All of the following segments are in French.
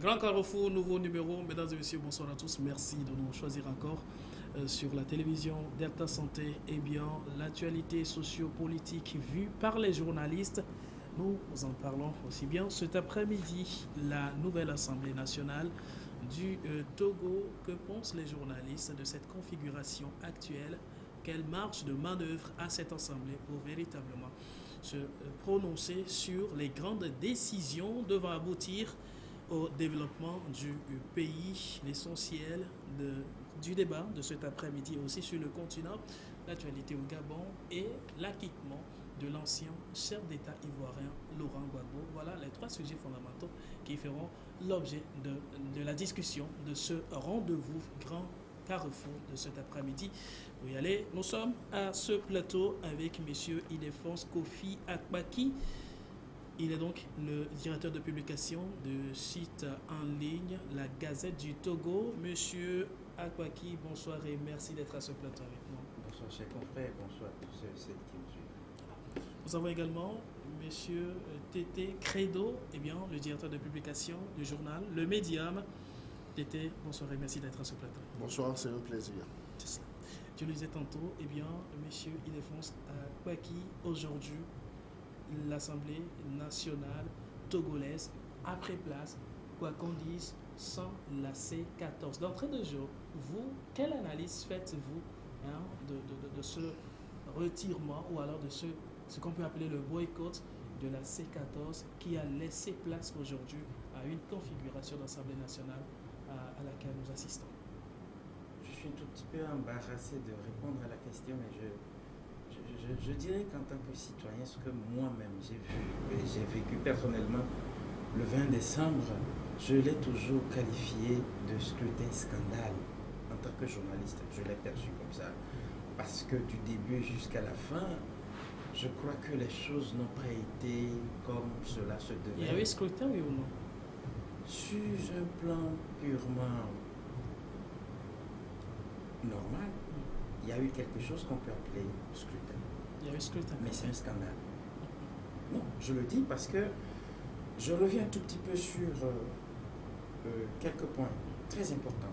Grand Carrefour, nouveau numéro. Mesdames et messieurs, bonsoir à tous. Merci de nous choisir encore sur la télévision Delta Santé. Eh bien, l'actualité socio-politique vue par les journalistes. Nous en parlons aussi bien cet après-midi. La nouvelle Assemblée nationale du Togo. Que pensent les journalistes de cette configuration actuelle? Quelle marge de manœuvre à cette Assemblée pour véritablement se prononcer sur les grandes décisions devant aboutir au développement du pays? L'essentiel du débat de cet après-midi aussi sur le continent, l'actualité au Gabon et l'acquittement de l'ancien chef d'État ivoirien Laurent Gbagbo. Voilà les trois sujets fondamentaux qui feront l'objet de la discussion de ce rendez-vous grand Carrefour de cet après-midi. Pour y aller, nous sommes à ce plateau avec M. Ildefonse Kofi Akpaki. Il est donc le directeur de publication du site en ligne La Gazette du Togo. Monsieur Akpaki, bonsoir et merci d'être à ce plateau avec nous. Bonsoir chers confrères, bonsoir à tous ceux qui nous suivent. Nous avons également monsieur Tété Credo, le directeur de publication du journal Le Médium. Tété, bonsoir et merci d'être à ce plateau. Bonsoir, c'est un plaisir. Je le disais tantôt, monsieur Ildefonse Akpaki, aujourd'hui, l'Assemblée nationale togolaise a pris place, quoi qu'on dise, sans la C14. D'entrée de jeu, vous, quelle analyse faites-vous de ce retirement ou alors de ce qu'on peut appeler le boycott de la C14 qui a laissé place aujourd'hui à une configuration d'Assemblée nationale à laquelle nous assistons? Je suis un tout petit peu embarrassé de répondre à la question, mais je dirais qu'en tant que citoyen, ce que moi-même j'ai vu et j'ai vécu personnellement le 20 décembre, je l'ai toujours qualifié de scrutin scandale. En tant que journaliste, je l'ai perçu comme ça. Parce que du début jusqu'à la fin, je crois que les choses n'ont pas été comme cela se devait. Il y a eu scrutin, oui ou non? Sur un plan purement normal, il y a eu quelque chose qu'on peut appeler scrutin. Il y a eu scrutin. Mais c'est un scandale. Non, je le dis parce que je reviens un tout petit peu sur quelques points très importants.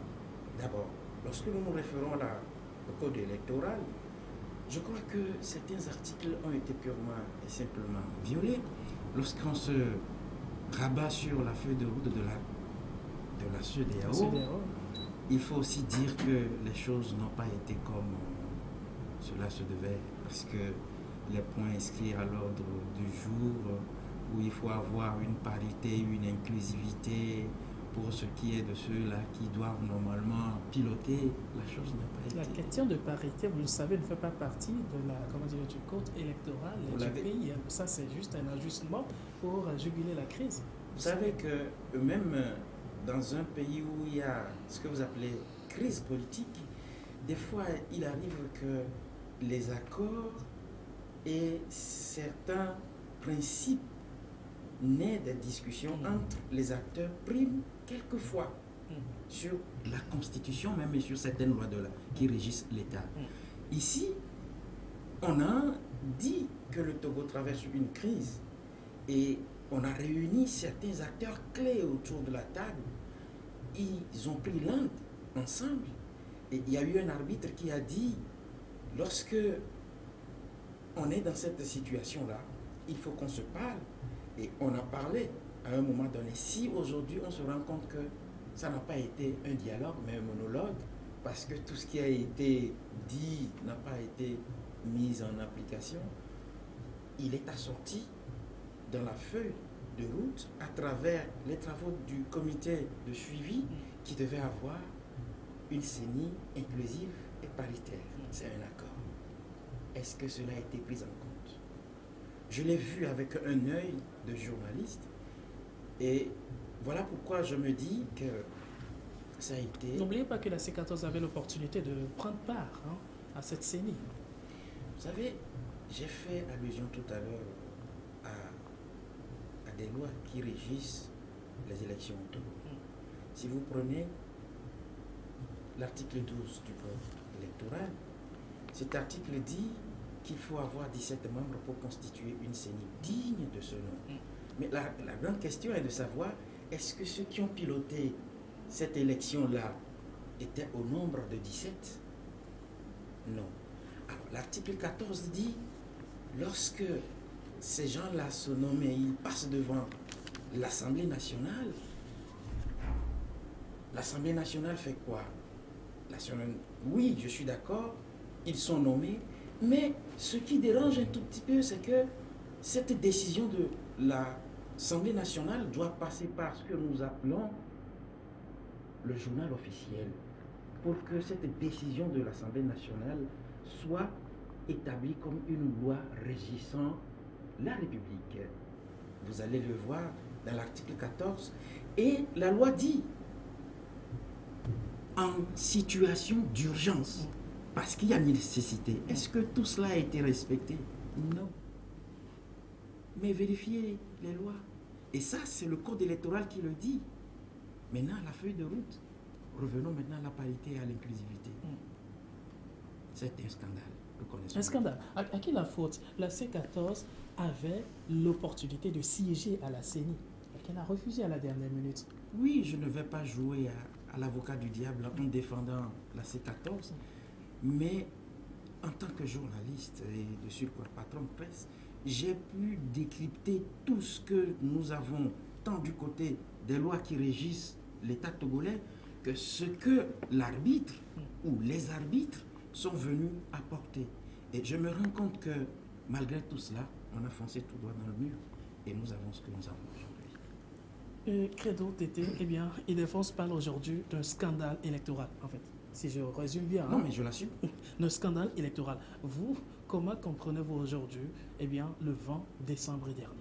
D'abord, lorsque nous nous référons au code électoral, je crois que certains articles ont été purement et simplement violés. Lorsqu'on se rabat sur la feuille de route de la CEDEAO, il faut aussi dire que les choses n'ont pas été comme cela se devait, parce que les points inscrits à l'ordre du jour, où il faut avoir une parité, une inclusivité pour ce qui est de ceux-là qui doivent normalement piloter, la chose n'a pas été. La question de parité, vous le savez, ne fait pas partie du code électoral du pays. Ça, c'est juste un ajustement pour juguler la crise. Vous savez que même dans un pays où il y a ce que vous appelez crise politique, des fois, il arrive que les accords et certains principes nés des discussions entre les acteurs priment quelquefois sur la Constitution, même et sur certaines lois qui régissent l'État. Ici, on a dit que le Togo traverse une crise et on a réuni certains acteurs clés autour de la table. Ils ont pris l'Inde ensemble et il y a eu un arbitre qui a dit, lorsque on est dans cette situation-là, il faut qu'on se parle. Et on a parlé à un moment donné. Si aujourd'hui on se rend compte que ça n'a pas été un dialogue, mais un monologue, parce que tout ce qui a été dit n'a pas été mis en application, il est assorti dans la feuille de route à travers les travaux du comité de suivi qui devait avoir une CENI inclusive et paritaire. C'est un accord. Est-ce que cela a été pris en compte? Je l'ai vu avec un œil de journaliste et voilà pourquoi je me dis que ça a été... N'oubliez pas que la C14 avait l'opportunité de prendre part à cette CENI. Vous savez, j'ai fait allusion tout à l'heure à des lois qui régissent les élections au Togo. Si vous prenez l'article 12 du code électoral, cet article dit qu'il faut avoir 17 membres pour constituer une CENI digne de ce nom. Mais la grande question est de savoir, est-ce que ceux qui ont piloté cette élection-là étaient au nombre de 17? Non. Alors, l'article 14 dit, lorsque ces gens-là se nomment, ils passent devant l'Assemblée nationale. L'Assemblée nationale fait quoi? Oui, je suis d'accord, ils sont nommés, mais ce qui dérange un tout petit peu, c'est que cette décision de l'Assemblée nationale doit passer par ce que nous appelons le journal officiel, pour que cette décision de l'Assemblée nationale soit établie comme une loi régissant la République. Vous allez le voir dans l'article 14. Et la loi dit, en situation d'urgence, parce qu'il y a une nécessité. Est-ce que tout cela a été respecté? Non. Mais vérifiez les lois. Et ça, c'est le code électoral qui le dit. Maintenant, la feuille de route. Revenons maintenant à la parité et à l'inclusivité. C'est un scandale. Un scandale. À qui la faute? La C14 avait l'opportunité de siéger à la CENI, mais qu'elle a refusé à la dernière minute. Oui, je ne vais pas jouer à l'avocat du diable en défendant la C14, mais en tant que journaliste et de surcroît patron de presse, j'ai pu décrypter tout ce que nous avons, tant du côté des lois qui régissent l'État togolais, que ce que l'arbitre ou les arbitres sont venus apporter. Et je me rends compte que malgré tout cela, on a foncé tout droit dans le mur et nous avons ce que nous avons aujourd'hui. Credo Tété, eh bien, Ile-de-France parle aujourd'hui d'un scandale électoral, en fait. Si je résume bien. Non, mais je l'assume. D'un scandale électoral. Vous, comment comprenez-vous aujourd'hui, eh bien, le 20 décembre dernier?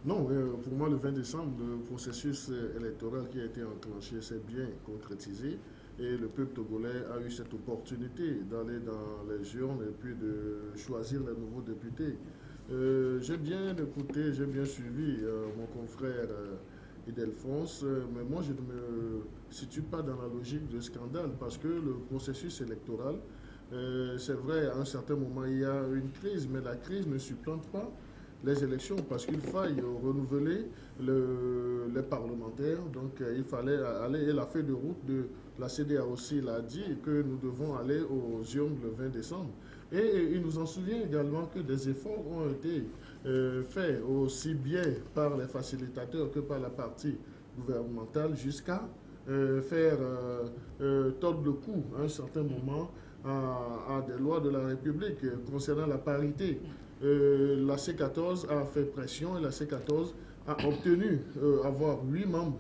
Non, pour moi, le 20 décembre, le processus électoral qui a été enclenché s'est bien concrétisé et le peuple togolais a eu cette opportunité d'aller dans les urnes et puis de choisir les nouveaux députés. J'ai bien écouté, j'ai bien suivi mon confrère Ile-de-France, mais moi je ne me situe pas dans la logique de scandale parce que le processus électoral, c'est vrai, à un certain moment il y a une crise, mais la crise ne supplante pas les élections parce qu'il faille renouveler les parlementaires. Donc il fallait aller, et la feuille de route de la CEDEAO aussi l'a dit, que nous devons aller aux urnes le 20 décembre. Et il nous en souvient également que des efforts ont été faits aussi bien par les facilitateurs que par la partie gouvernementale jusqu'à faire tordre le cou à un certain moment à des lois de la République concernant la parité. La C14 a fait pression et la C14 a obtenu avoir 8 membres,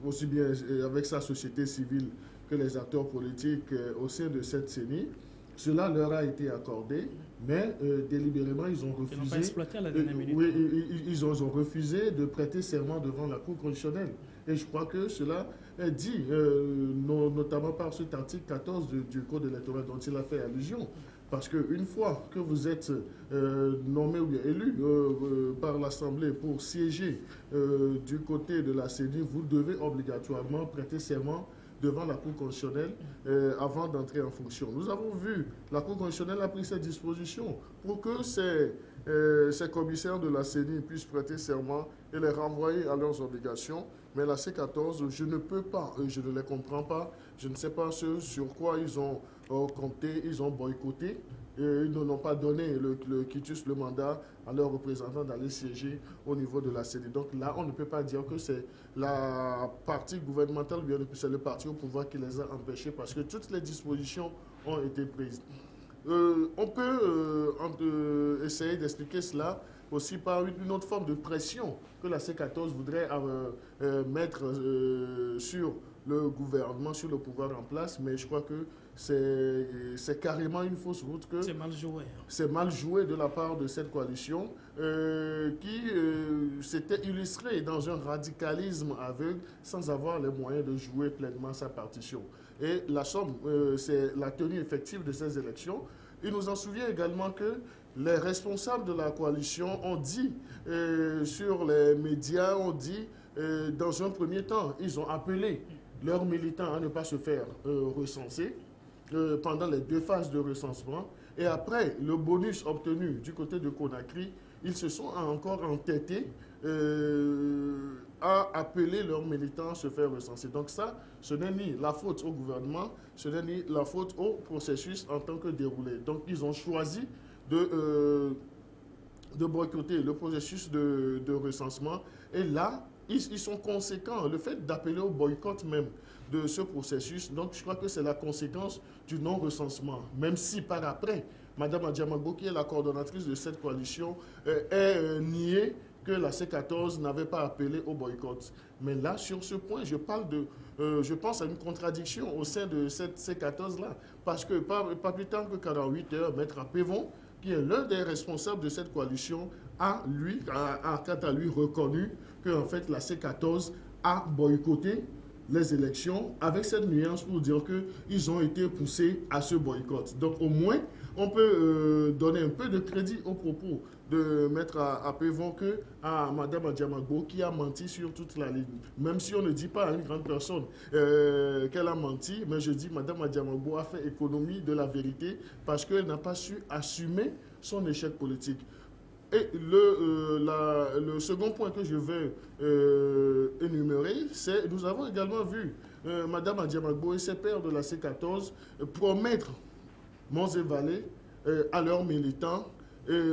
aussi bien avec sa société civile que les acteurs politiques au sein de cette CENI. Cela leur a été accordé, mais délibérément, ils ont refusé. Ils n'ont pas exploité à la dernière minute. Oui, ils ont refusé de prêter serment devant la Cour constitutionnelle. Et je crois que cela est dit, notamment par cet article 14 du Code électoral dont il a fait allusion. Parce qu'une fois que vous êtes nommé ou bien élu par l'Assemblée pour siéger du côté de la CENI, vous devez obligatoirement prêter serment devant la Cour constitutionnelle avant d'entrer en fonction. Nous avons vu, la Cour constitutionnelle a pris cette disposition pour que ces commissaires de la CENI puissent prêter serment et les renvoyer à leurs obligations. Mais la C14, je ne peux pas, je ne les comprends pas, je ne sais pas ce sur quoi ils ont compté, ils ont boycotté. Ils n'ont pas donné le quitus, le mandat à leurs représentants d'aller siéger au niveau de la CENI. Donc là, on ne peut pas dire que c'est la partie gouvernementale ou bien c'est le parti au pouvoir qui les a empêchés parce que toutes les dispositions ont été prises. On peut essayer d'expliquer cela aussi par une autre forme de pression que la C14 voudrait mettre sur le gouvernement, sur le pouvoir en place, mais je crois que c'est carrément une fausse route. C'est mal joué. C'est mal joué de la part de cette coalition qui s'était illustrée dans un radicalisme aveugle sans avoir les moyens de jouer pleinement sa partition. Et la somme, c'est la tenue effective de ces élections. Il nous en souvient également que les responsables de la coalition ont dit sur les médias, ont dit dans un premier temps, ils ont appelé leurs militants à ne pas se faire recenser pendant les 2 phases de recensement. Et après le bonus obtenu du côté de Conakry, ils se sont encore entêtés à appeler leurs militants à se faire recenser. Donc ça, ce n'est ni la faute au gouvernement, ce n'est ni la faute au processus en tant que déroulé. Donc ils ont choisi de boycotter le processus de recensement. Et là, ils sont conséquents. Le fait d'appeler au boycott même de ce processus, donc je crois que c'est la conséquence du non-recensement. Même si par après, Mme Adjamagbo, qui est la coordonnatrice de cette coalition, est niée que la C14 n'avait pas appelé au boycott. Mais là, sur ce point, je pense à une contradiction au sein de cette C14-là. Parce que pas plus tard que 48 heures, Maître Pévon, qui est l'un des responsables de cette coalition, a quant à lui reconnu que en fait, la C14 a boycotté les élections avec cette nuance pour dire qu'ils ont été poussés à ce boycott. Donc au moins, on peut donner un peu de crédit aux propos de Maître Pévon que à Mme Adjamagbo qui a menti sur toute la ligne. Même si on ne dit pas à une grande personne qu'elle a menti, mais je dis Mme Adjamagbo a fait économie de la vérité parce qu'elle n'a pas su assumer son échec politique. Et le second point que je vais énumérer, c'est nous avons également vu Mme Adjamagbo et ses pairs de la C14 promettre monts et vallées à leurs militants,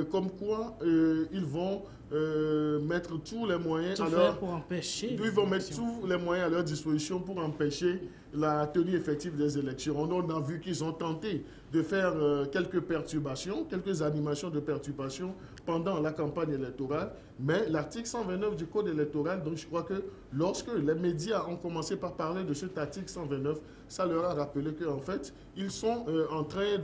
comme quoi ils vont mettre tous les moyens ils vont mettre tous les moyens à leur disposition pour empêcher la tenue effective des élections. On a vu qu'ils ont tenté de faire quelques perturbations, quelques animations de perturbations pendant la campagne électorale, mais l'article 129 du Code électoral, donc je crois que lorsque les médias ont commencé par parler de cet article 129, ça leur a rappelé qu'en fait, ils sont en train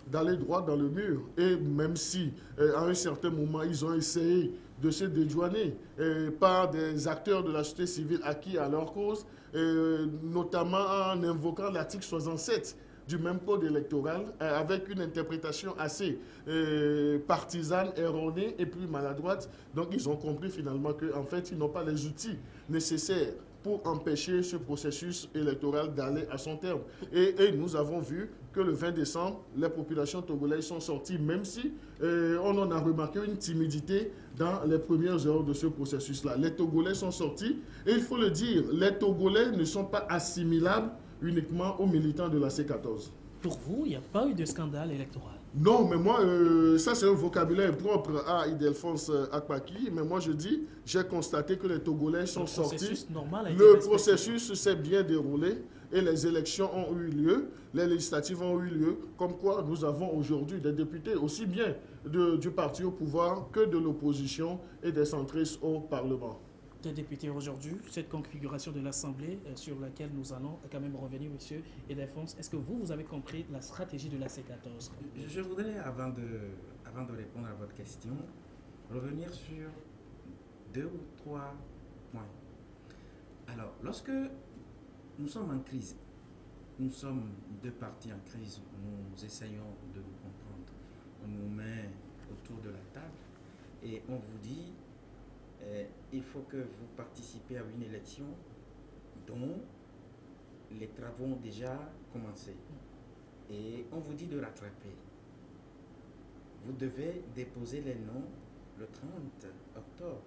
d'aller droit dans le mur. Et même si, à un certain moment, ils ont essayé de se dédouaner par des acteurs de la société civile acquis à leur cause, notamment en invoquant l'article 67 du même code électoral, avec une interprétation assez partisane, erronée et plus maladroite. Donc ils ont compris finalement qu'en fait, ils n'ont pas les outils nécessaires pour empêcher ce processus électoral d'aller à son terme. Et nous avons vu que le 20 décembre, les populations togolaises sont sorties, même si on en a remarqué une timidité dans les premières heures de ce processus-là. Les Togolais sont sortis, et il faut le dire, les Togolais ne sont pas assimilables uniquement aux militants de la C14. Pour vous, il n'y a pas eu de scandale électoral? Non, mais moi, ça c'est un vocabulaire propre à Ildefonse Akpaki, mais moi je dis, j'ai constaté que les Togolais sont sortis. Le processus s'est bien déroulé et les élections ont eu lieu, les législatives ont eu lieu, comme quoi nous avons aujourd'hui des députés aussi bien du parti au pouvoir que de l'opposition et des centristes au Parlement. Des députés aujourd'hui, cette configuration de l'Assemblée sur laquelle nous allons quand même revenir, monsieur Ildefonse, est-ce que vous avez compris la stratégie de la C14? Je voudrais, avant de répondre à votre question, revenir sur 2 ou 3 points. Alors, lorsque nous sommes en crise, nous sommes 2 partis en crise, nous essayons de nous comprendre, on nous met autour de la table et on vous dit il faut que vous participez à une élection dont les travaux ont déjà commencé. Et on vous dit de rattraper. Vous devez déposer les noms le 30 octobre,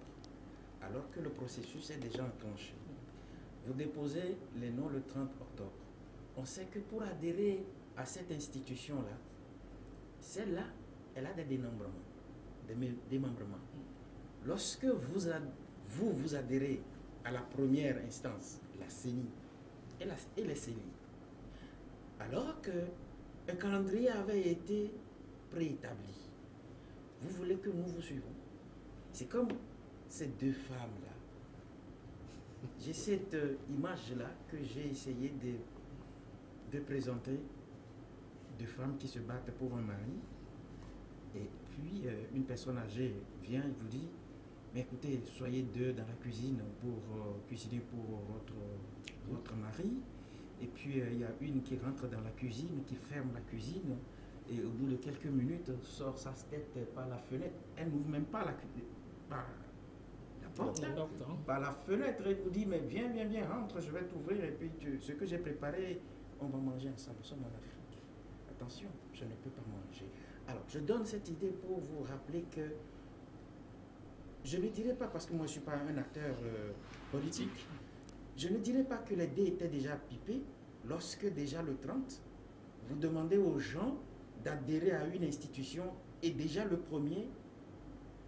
alors que le processus est déjà enclenché. Vous déposez les noms le 30 octobre. On sait que pour adhérer à cette institution-là, celle-là, elle a des démembrements. Lorsque vous adhérez à la première instance, la CENI et les CENI, alors qu'un calendrier avait été préétabli, vous voulez que nous vous suivons? C'est comme ces 2 femmes-là. J'ai cette image-là que j'ai essayé de présenter, 2 femmes qui se battent pour un mari, et puis une personne âgée vient et vous dit: mais écoutez, soyez 2 dans la cuisine pour cuisiner pour votre mari. Et puis il y a une qui rentre dans la cuisine, qui ferme la cuisine, et au bout de quelques minutes sort sa tête par la fenêtre. Elle n'ouvre même pas la porte, par la fenêtre, et vous dit: mais viens, rentre, je vais t'ouvrir, et puis ce que j'ai préparé, on va manger ensemble. Nous sommes en Afrique. Attention, je ne peux pas manger. Alors, je donne cette idée pour vous rappeler que je ne dirais pas, parce que moi je ne suis pas un acteur politique, je ne dirais pas que les dés étaient déjà pipés lorsque déjà le 30, vous demandez aux gens d'adhérer à une institution et déjà le premier,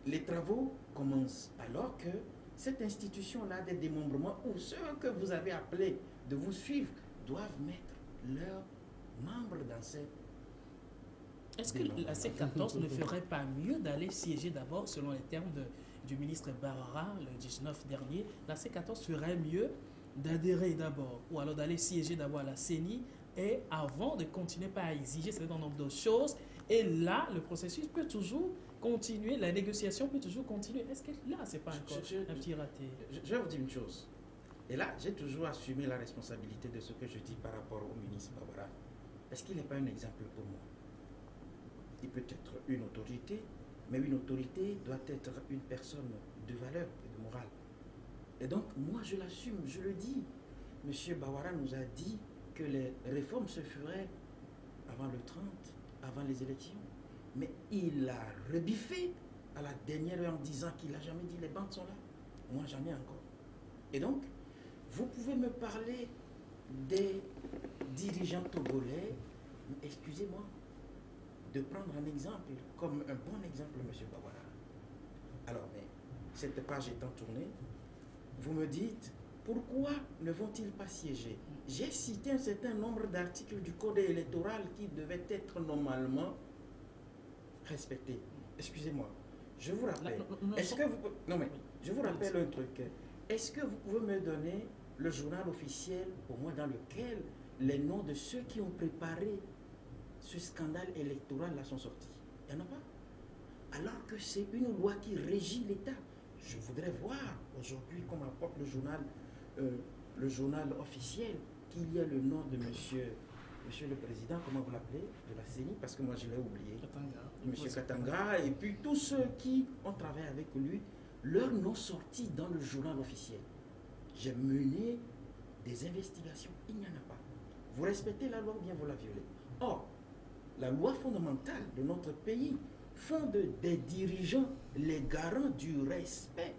les travaux commencent. Alors que cette institution-là des démembrements, où ceux que vous avez appelés de vous suivre doivent mettre leurs membres dans cette... Est-ce que la C14 ne ferait pas mieux d'aller siéger d'abord, selon les termes du ministre Barara, le 19 dernier, la C14 ferait mieux d'adhérer d'abord, ou alors d'aller siéger d'abord à la CENI, et avant de continuer par exiger un certain nombre de choses, et là, le processus peut toujours continuer, la négociation peut toujours continuer. Est-ce que là, c'est pas encore un petit raté? Je vais vous dire une chose. Et là, j'ai toujours assumé la responsabilité de ce que je dis par rapport au ministre Barbara. Est-ce qu'il n'est pas un exemple pour moi? Il peut être une autorité, mais une autorité doit être une personne de valeur et de morale. Et donc, moi, je l'assume, je le dis. M. Bawara nous a dit que les réformes se feraient avant le 30, avant les élections. Mais il a rebiffé à la dernière heure en disant qu'il n'a jamais dit les banques sont là. Moi, j'en ai encore. Et donc, vous pouvez me parler des dirigeants togolais, excusez-moi, de prendre un exemple, comme un bon exemple, M. Bawara. Alors, mais cette page étant tournée, vous me dites, pourquoi ne vont-ils pas siéger? J'ai cité un certain nombre d'articles du code électoral qui devaient être normalement respectés. Excusez-moi, je vous rappelle. Est-ce que vous... Non mais, je vous rappelle un truc. Est-ce que vous pouvez me donner le journal officiel, au moins dans lequel les noms de ceux qui ont préparé ce scandale électoral là sont sortis? Il n'y en a pas. Alors que c'est une loi qui régit l'État. Je voudrais voir aujourd'hui, comme apporte le journal officiel, qu'il y ait le nom de monsieur le Président, comment vous l'appelez, de la CENI, parce que moi je l'ai oublié. Monsieur Katanga, et puis tous ceux qui ont travaillé avec lui, leurs noms sortis dans le journal officiel. J'ai mené des investigations, il n'y en a pas. Vous respectez la loi ou bien vous la violez? Or, la loi fondamentale de notre pays fonde des dirigeants les garants du respect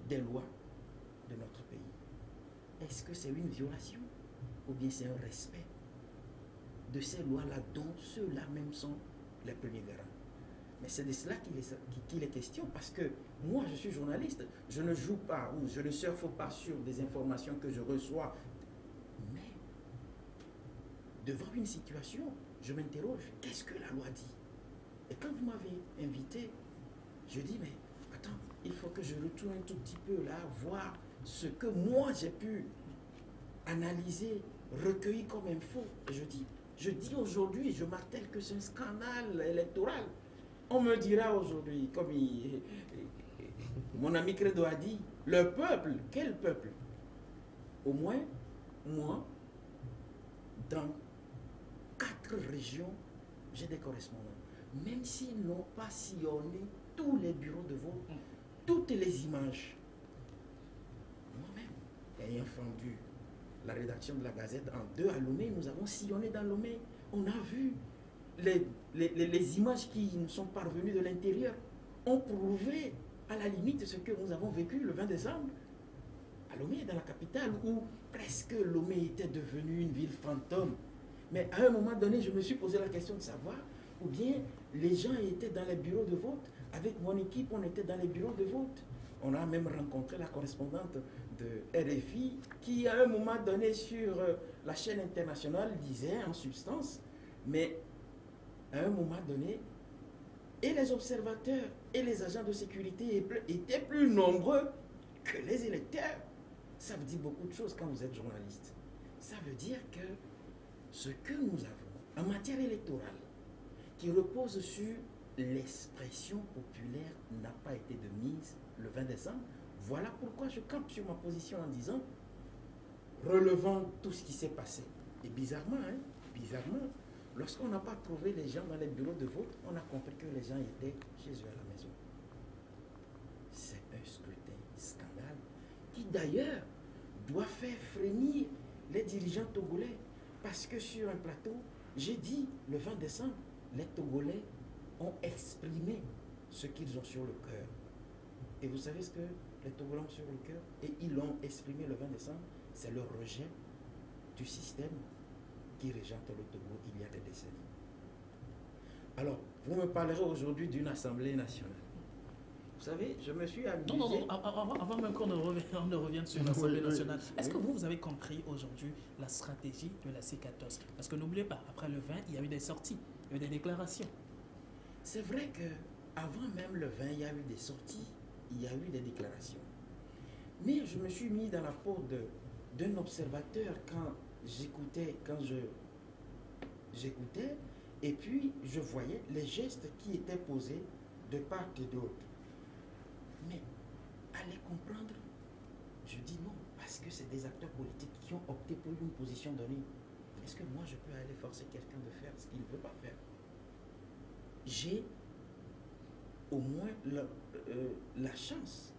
des lois de notre pays. Est-ce que c'est une violation ou bien c'est un respect de ces lois-là dont ceux-là même sont les premiers garants? Mais c'est de cela qu'il est question, parce que moi je suis journaliste, je ne joue pas ou je ne surfe pas sur des informations que je reçois, mais devant une situation, je m'interroge, qu'est-ce que la loi dit? Et quand vous m'avez invité, je dis, mais attends, il faut que je retourne un tout petit peu là, voir ce que moi j'ai pu analyser, recueillir comme info. Et je dis aujourd'hui, je martèle que c'est un scandale électoral. On me dira aujourd'hui, comme mon ami Credo a dit, le peuple, quel peuple? Au moins, moi, dans 4 régions, j'ai des correspondants. Même s'ils n'ont pas sillonné tous les bureaux de vote, toutes les images. Moi-même, ayant fendu la rédaction de la Gazette en 2 à Lomé, nous avons sillonné dans Lomé. On a vu les images qui nous sont parvenues de l'intérieur, ont prouvé à la limite ce que nous avons vécu le 20 décembre. À Lomé, dans la capitale, où presque Lomé était devenue une ville fantôme. Mais à un moment donné, je me suis posé la question de savoir, ou bien les gens étaient dans les bureaux de vote. Avec mon équipe, on était dans les bureaux de vote. On a même rencontré la correspondante de RFI qui, à un moment donné, sur la chaîne internationale, disait en substance, mais à un moment donné, et les observateurs et les agents de sécurité étaient plus nombreux que les électeurs. Ça veut dire beaucoup de choses quand vous êtes journaliste. Ça veut dire que ce que nous avons en matière électorale, qui repose sur l'expression populaire, n'a pas été de mise le 20 décembre. Voilà pourquoi je campe sur ma position en disant, relevant tout ce qui s'est passé. Et bizarrement, lorsqu'on n'a pas trouvé les gens dans les bureaux de vote, on a compris que les gens étaient chez eux à la maison. C'est un scrutin scandale qui d'ailleurs doit faire frémir les dirigeants togolais. Parce que sur un plateau, j'ai dit le 20 décembre, les Togolais ont exprimé ce qu'ils ont sur le cœur. Et vous savez ce que les Togolais ont sur le cœur? Et ils l'ont exprimé le 20 décembre, c'est le rejet du système qui régente le Togo il y a des décennies. Alors, vous me parlerez aujourd'hui d'une Assemblée nationale. Vous savez, je me suis amusé... Non, avant même qu'on ne revienne sur l'Assemblée nationale, est-ce que oui. vous avez compris aujourd'hui la stratégie de la C14? Parce que n'oubliez pas, après le 20, il y a eu des sorties, il y a eu des déclarations. C'est vrai que avant même le 20, il y a eu des sorties, il y a eu des déclarations. Mais je me suis mis dans la peau d'un observateur quand j'écoutais, et puis je voyais les gestes qui étaient posés de part et d'autre. Mais à les comprendre, je dis non, parce que c'est des acteurs politiques qui ont opté pour une position donnée. Est-ce que moi je peux aller forcer quelqu'un de faire ce qu'il ne veut pas faire? J'ai au moins la chance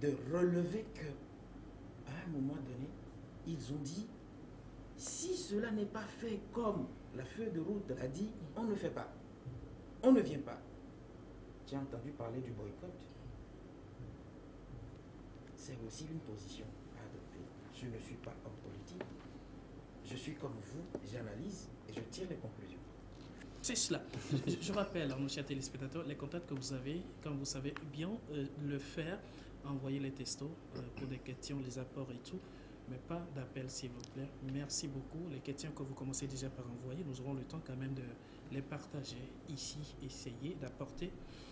de relever que à un moment donné, ils ont dit, si cela n'est pas fait comme la feuille de route l'a dit, on ne fait pas. On ne vient pas. J'ai entendu parler du boycott. C'est aussi une position à adopter. Je ne suis pas homme politique. Je suis comme vous, j'analyse et je tire les conclusions. C'est cela. Je rappelle à nos chers téléspectateurs les contacts que vous avez, quand vous savez bien le faire, envoyez les textos pour des questions, les apports et tout, mais pas d'appel s'il vous plaît. Merci beaucoup. Les questions que vous commencez déjà par envoyer, nous aurons le temps quand même de les partager ici, essayer d'apporter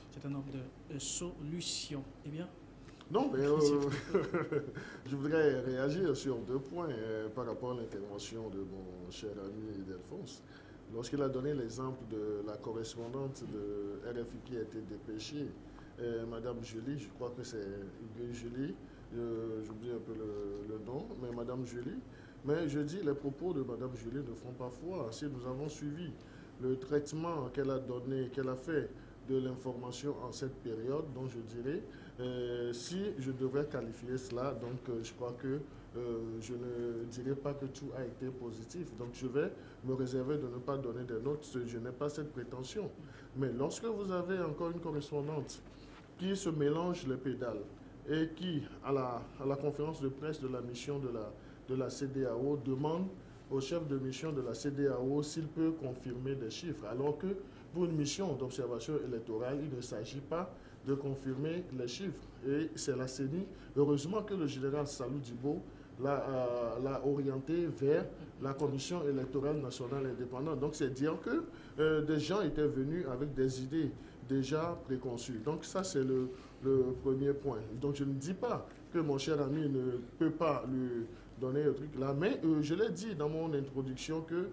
un certain nombre de solutions. Eh bien, non, mais je voudrais réagir sur 2 points par rapport à l'intervention de mon cher ami Delphonse. Lorsqu'il a donné l'exemple de la correspondante de RFI qui a été dépêchée, Madame Julie, je crois que c'est Julie, j'oublie un peu le nom, mais Madame Julie. Mais je dis, les propos de Madame Julie ne font pas foi. Si nous avons suivi le traitement qu'elle a donné, qu'elle a fait de l'information en cette période, donc je dirais, si je devrais qualifier cela, donc je crois que je ne dirais pas que tout a été positif. Donc je vais me réserver de ne pas donner des notes, je n'ai pas cette prétention. Mais lorsque vous avez encore une correspondante qui se mélange les pédales et qui, à la conférence de presse de la mission de la CEDEAO, demande au chef de mission de la CEDEAO s'il peut confirmer des chiffres, alors que pour une mission d'observation électorale, il ne s'agit pas de confirmer les chiffres. Et c'est la CENI. Heureusement que le général Salou Djibo l'a orienté vers la Commission électorale nationale indépendante. Donc c'est dire que des gens étaient venus avec des idées déjà préconçues. Donc ça c'est le premier point. Donc je ne dis pas que mon cher ami ne peut pas lui donner un truc là, mais je l'ai dit dans mon introduction que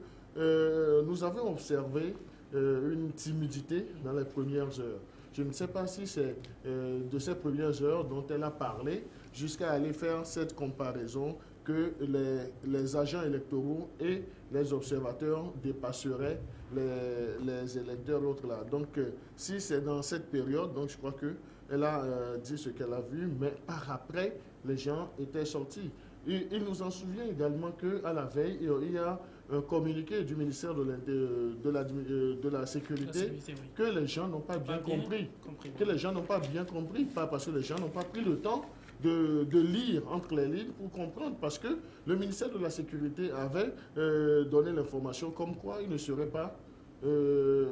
nous avons observé une timidité dans les premières heures. Je ne sais pas si c'est de ces premières heures dont elle a parlé jusqu'à aller faire cette comparaison que les agents électoraux et les observateurs dépasseraient les électeurs, l'autre là. Donc, si c'est dans cette période, donc je crois qu'elle a dit ce qu'elle a vu, mais par après, les gens étaient sortis. Et il nous en souvient également qu'à la veille, il y a un communiqué du ministère de la Sécurité oui. que les gens n'ont pas bien compris. Que les gens n'ont pas bien compris, pas parce que les gens n'ont pas pris le temps de lire entre les lignes pour comprendre, parce que le ministère de la Sécurité avait donné l'information comme quoi il ne serait pas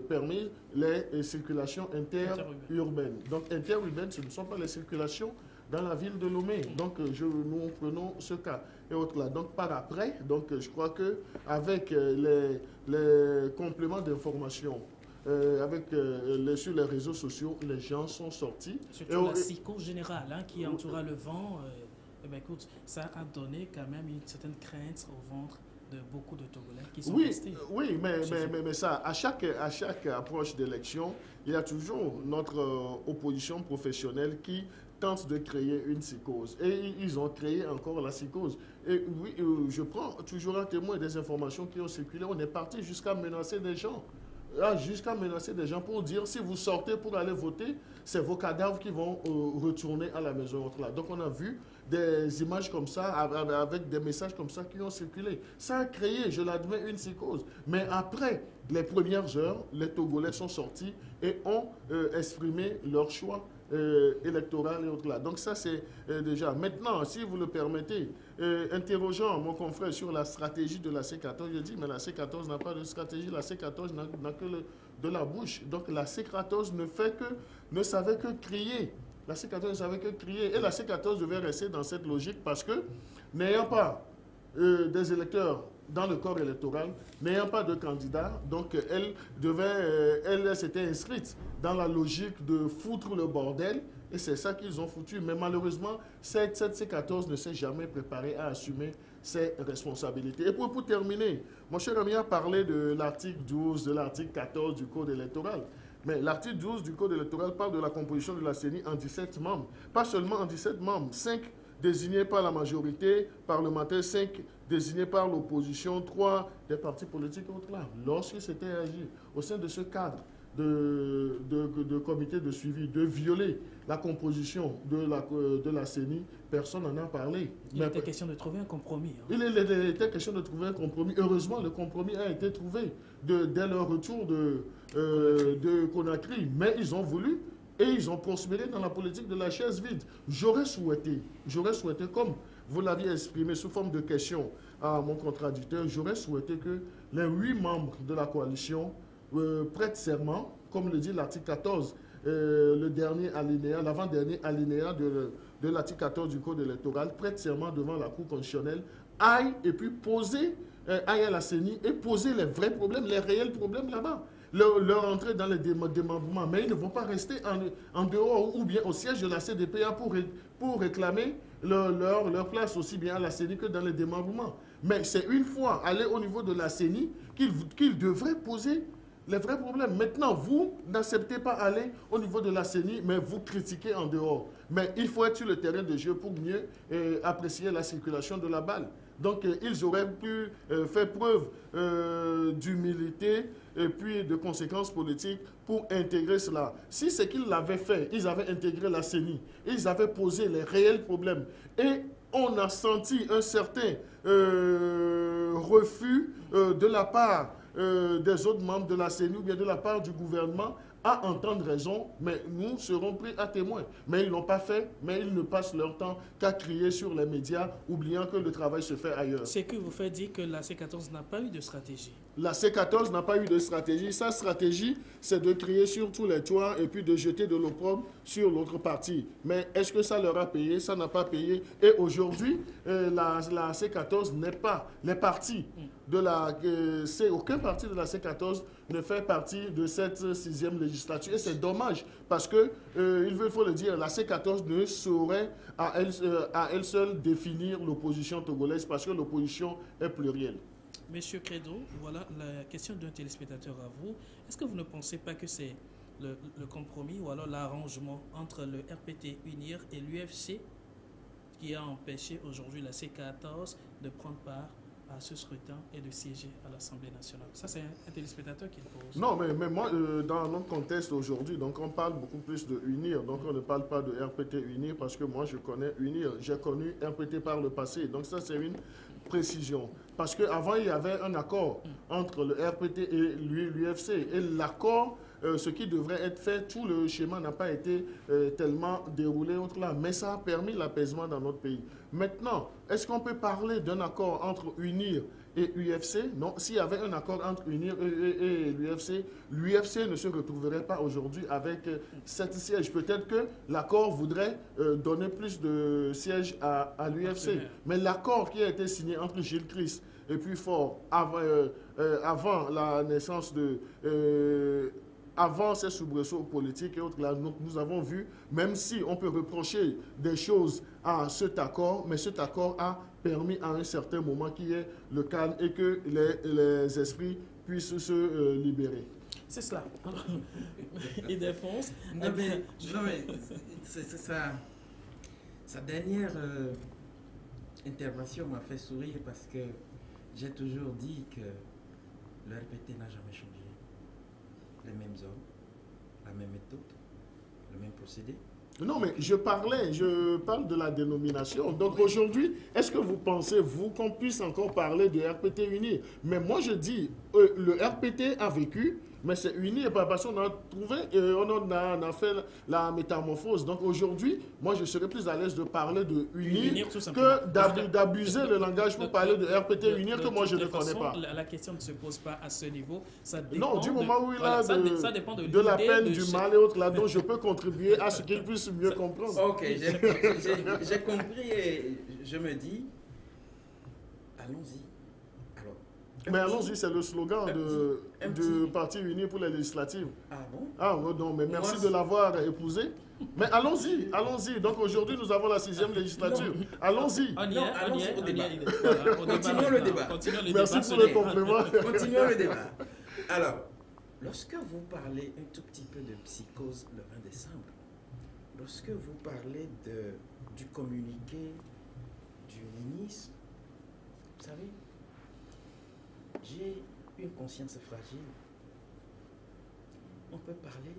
permis les circulations interurbaines. Donc interurbaines, ce ne sont pas les circulations dans la ville de Lomé. Donc nous prenons ce cas et autres là. Donc par après, donc je crois que avec les compléments d'information sur les réseaux sociaux, les gens sont sortis. Surtout la psychose générale qui entoura le vent, écoute, ça a donné quand même une certaine crainte au ventre de beaucoup de Togolais qui sont restés. Oui, mais ça, à chaque approche d'élection, il y a toujours notre opposition professionnelle qui tente de créer une psychose. Et ils ont créé encore la psychose. Et oui, je prends toujours un témoin des informations qui ont circulé. On est parti jusqu'à menacer des gens. Jusqu'à menacer des gens pour dire si vous sortez pour aller voter, c'est vos cadavres qui vont retourner à la maison. Donc on a vu des images comme ça, avec des messages comme ça qui ont circulé. Ça a créé, je l'admets, une psychose. Mais après les premières heures, les Togolais sont sortis et ont exprimé leur choix électorale et autres là. Donc ça, c'est déjà. Maintenant, si vous le permettez, interrogeant mon confrère sur la stratégie de la C14, je dis, mais la C14 n'a pas de stratégie, la C14 n'a que de la bouche. Donc la C14 ne savait que crier. La C14 ne savait que crier. Et la C14 devait rester dans cette logique parce que, n'ayant pas des électeurs dans le corps électoral, n'ayant pas de candidat, donc elle s'était inscrite dans la logique de foutre le bordel, et c'est ça qu'ils ont foutu. Mais malheureusement, cette C14 ne s'est jamais préparée à assumer ses responsabilités. Et pour terminer, mon cher ami a parlé de l'article 12, de l'article 14 du Code électoral. Mais l'article 12 du Code électoral parle de la composition de la CENI en 17 membres. Pas seulement en 17 membres, 5 désignés par la majorité parlementaire, 5 désignés par l'opposition, 3 des partis politiques et autres là. Lorsque c'était agi au sein de ce cadre de comité de suivi, de violer la composition de la CENI, personne n'en a parlé. Il était question de trouver un compromis. Hein. Il était question de trouver un compromis. Heureusement, le compromis a été trouvé dès leur retour de Conakry. Mais ils ont voulu et ils ont prospéré dans la politique de la chaise vide. J'aurais souhaité, comme vous l'aviez exprimé sous forme de question à mon contradicteur, j'aurais souhaité que les 8 membres de la coalition prêtent serment, comme le dit l'article 14, le dernier alinéa, l'avant-dernier alinéa de l'article 14 du Code électoral, prêtent serment devant la Cour constitutionnelle, aille à la CENI et poser les vrais problèmes, les réels problèmes là-bas. Leur entrée dans les démembrements, mais ils ne vont pas rester en dehors ou bien au siège de la CDPA pour réclamer leur place aussi bien à la CENI que dans les démembrements. Mais c'est une fois aller au niveau de la CENI qu'ils devraient poser les vrais problèmes. Maintenant, vous n'acceptez pas aller au niveau de la CENI, mais vous critiquez en dehors. Mais il faut être sur le terrain de jeu pour mieux apprécier la circulation de la balle. Donc, ils auraient pu faire preuve d'humilité et puis de conséquences politiques pour intégrer cela. Si c'est qu'ils l'avaient fait, ils avaient intégré la CENI, ils avaient posé les réels problèmes et on a senti un certain refus de la part des autres membres de la CENI ou bien de la part du gouvernement à entendre raison, mais nous serons pris à témoin. Mais ils ne l'ont pas fait, mais ils ne passent leur temps qu'à crier sur les médias, oubliant que le travail se fait ailleurs. C'est que vous faites dire que la C14 n'a pas eu de stratégie. La C14 n'a pas eu de stratégie. Sa stratégie, c'est de crier sur tous les toits et puis de jeter de l'opprobre sur l'autre partie. Mais est-ce que ça leur a payé? Ça n'a pas payé. Et aujourd'hui, la C14 n'est pas les partis de la... aucun parti de la C14 ne fait partie de cette 6e législature. Et c'est dommage parce que, il faut le dire, la C14 ne saurait à elle seule définir l'opposition togolaise parce que l'opposition est plurielle. Monsieur Credo, voilà la question d'un téléspectateur à vous. Est-ce que vous ne pensez pas que c'est le compromis ou alors l'arrangement entre le RPT UNIR et l'UFC qui a empêché aujourd'hui la C14 de prendre part à ce scrutin et de siéger à l'Assemblée nationale? Ça, c'est un téléspectateur qui le pose. Non, mais moi, dans notre contexte aujourd'hui, donc on parle beaucoup plus de UNIR. Donc on ne parle pas de RPT UNIR parce que moi, je connais UNIR. J'ai connu RPT par le passé. Donc ça, c'est une précision. Parce qu'avant, il y avait un accord entre le RPT et l'UFC. Et l'accord, ce qui devrait être fait, tout le schéma n'a pas été tellement déroulé autre là. Mais ça a permis l'apaisement dans notre pays. Maintenant, est-ce qu'on peut parler d'un accord entre UNIR et UFC? Non, s'il y avait un accord entre UNIR et l'UFC ne se retrouverait pas aujourd'hui avec 7 sièges. Peut-être que l'accord voudrait donner plus de sièges à l'UFC. Mais l'accord qui a été signé entre Gilles Christ et puis Faure avant la naissance avant ces soubresauts politiques et autres, là, nous avons vu, même si on peut reprocher des choses à cet accord, mais cet accord a permis à un certain moment qu'il y ait le calme et que les esprits puissent se libérer. C'est cela. Il défonce. Non, mais c'est ça. Sa dernière intervention m'a fait sourire parce que j'ai toujours dit que le RPT n'a jamais changé. Les mêmes hommes, la même méthode, le même procédé. Non, mais je parle de la dénomination. Donc aujourd'hui, est-ce que vous pensez, vous, qu'on puisse encore parler de RPT uni? Mais moi je dis, le RPT a vécu, Mais c'est uni et pas parce qu'on a trouvé, on a fait la métamorphose. Donc aujourd'hui, moi je serais plus à l'aise de parler de unir Unir, tout simplement. que d'abuser le langage pour parler de RPT unir que moi je ne connais pas. La question ne se pose pas à ce niveau. Ça Non, du moment où il a ça dépend de la l'idée, peine, du mal et autres là-dont je peux contribuer à ce qu'il puisse mieux comprendre. Ok, j'ai compris et je me dis, allons-y. Alors, Mais allons-y, c'est le slogan du Parti uni pour les législatives. Ah bon? Ah non, mais merci Moi, de l'avoir épousé. Mais allons-y, allons-y. Donc aujourd'hui, nous avons la 6e législature. Allons-y. On y Non, est, allons-y au débat. Voilà, Continuons le débat. Merci pour le complément. Continuons le débat. Alors, lorsque vous parlez un tout petit peu de psychose le 20 décembre, lorsque vous parlez du communiqué du ministre, vous savez, j'ai une conscience fragile. On peut parler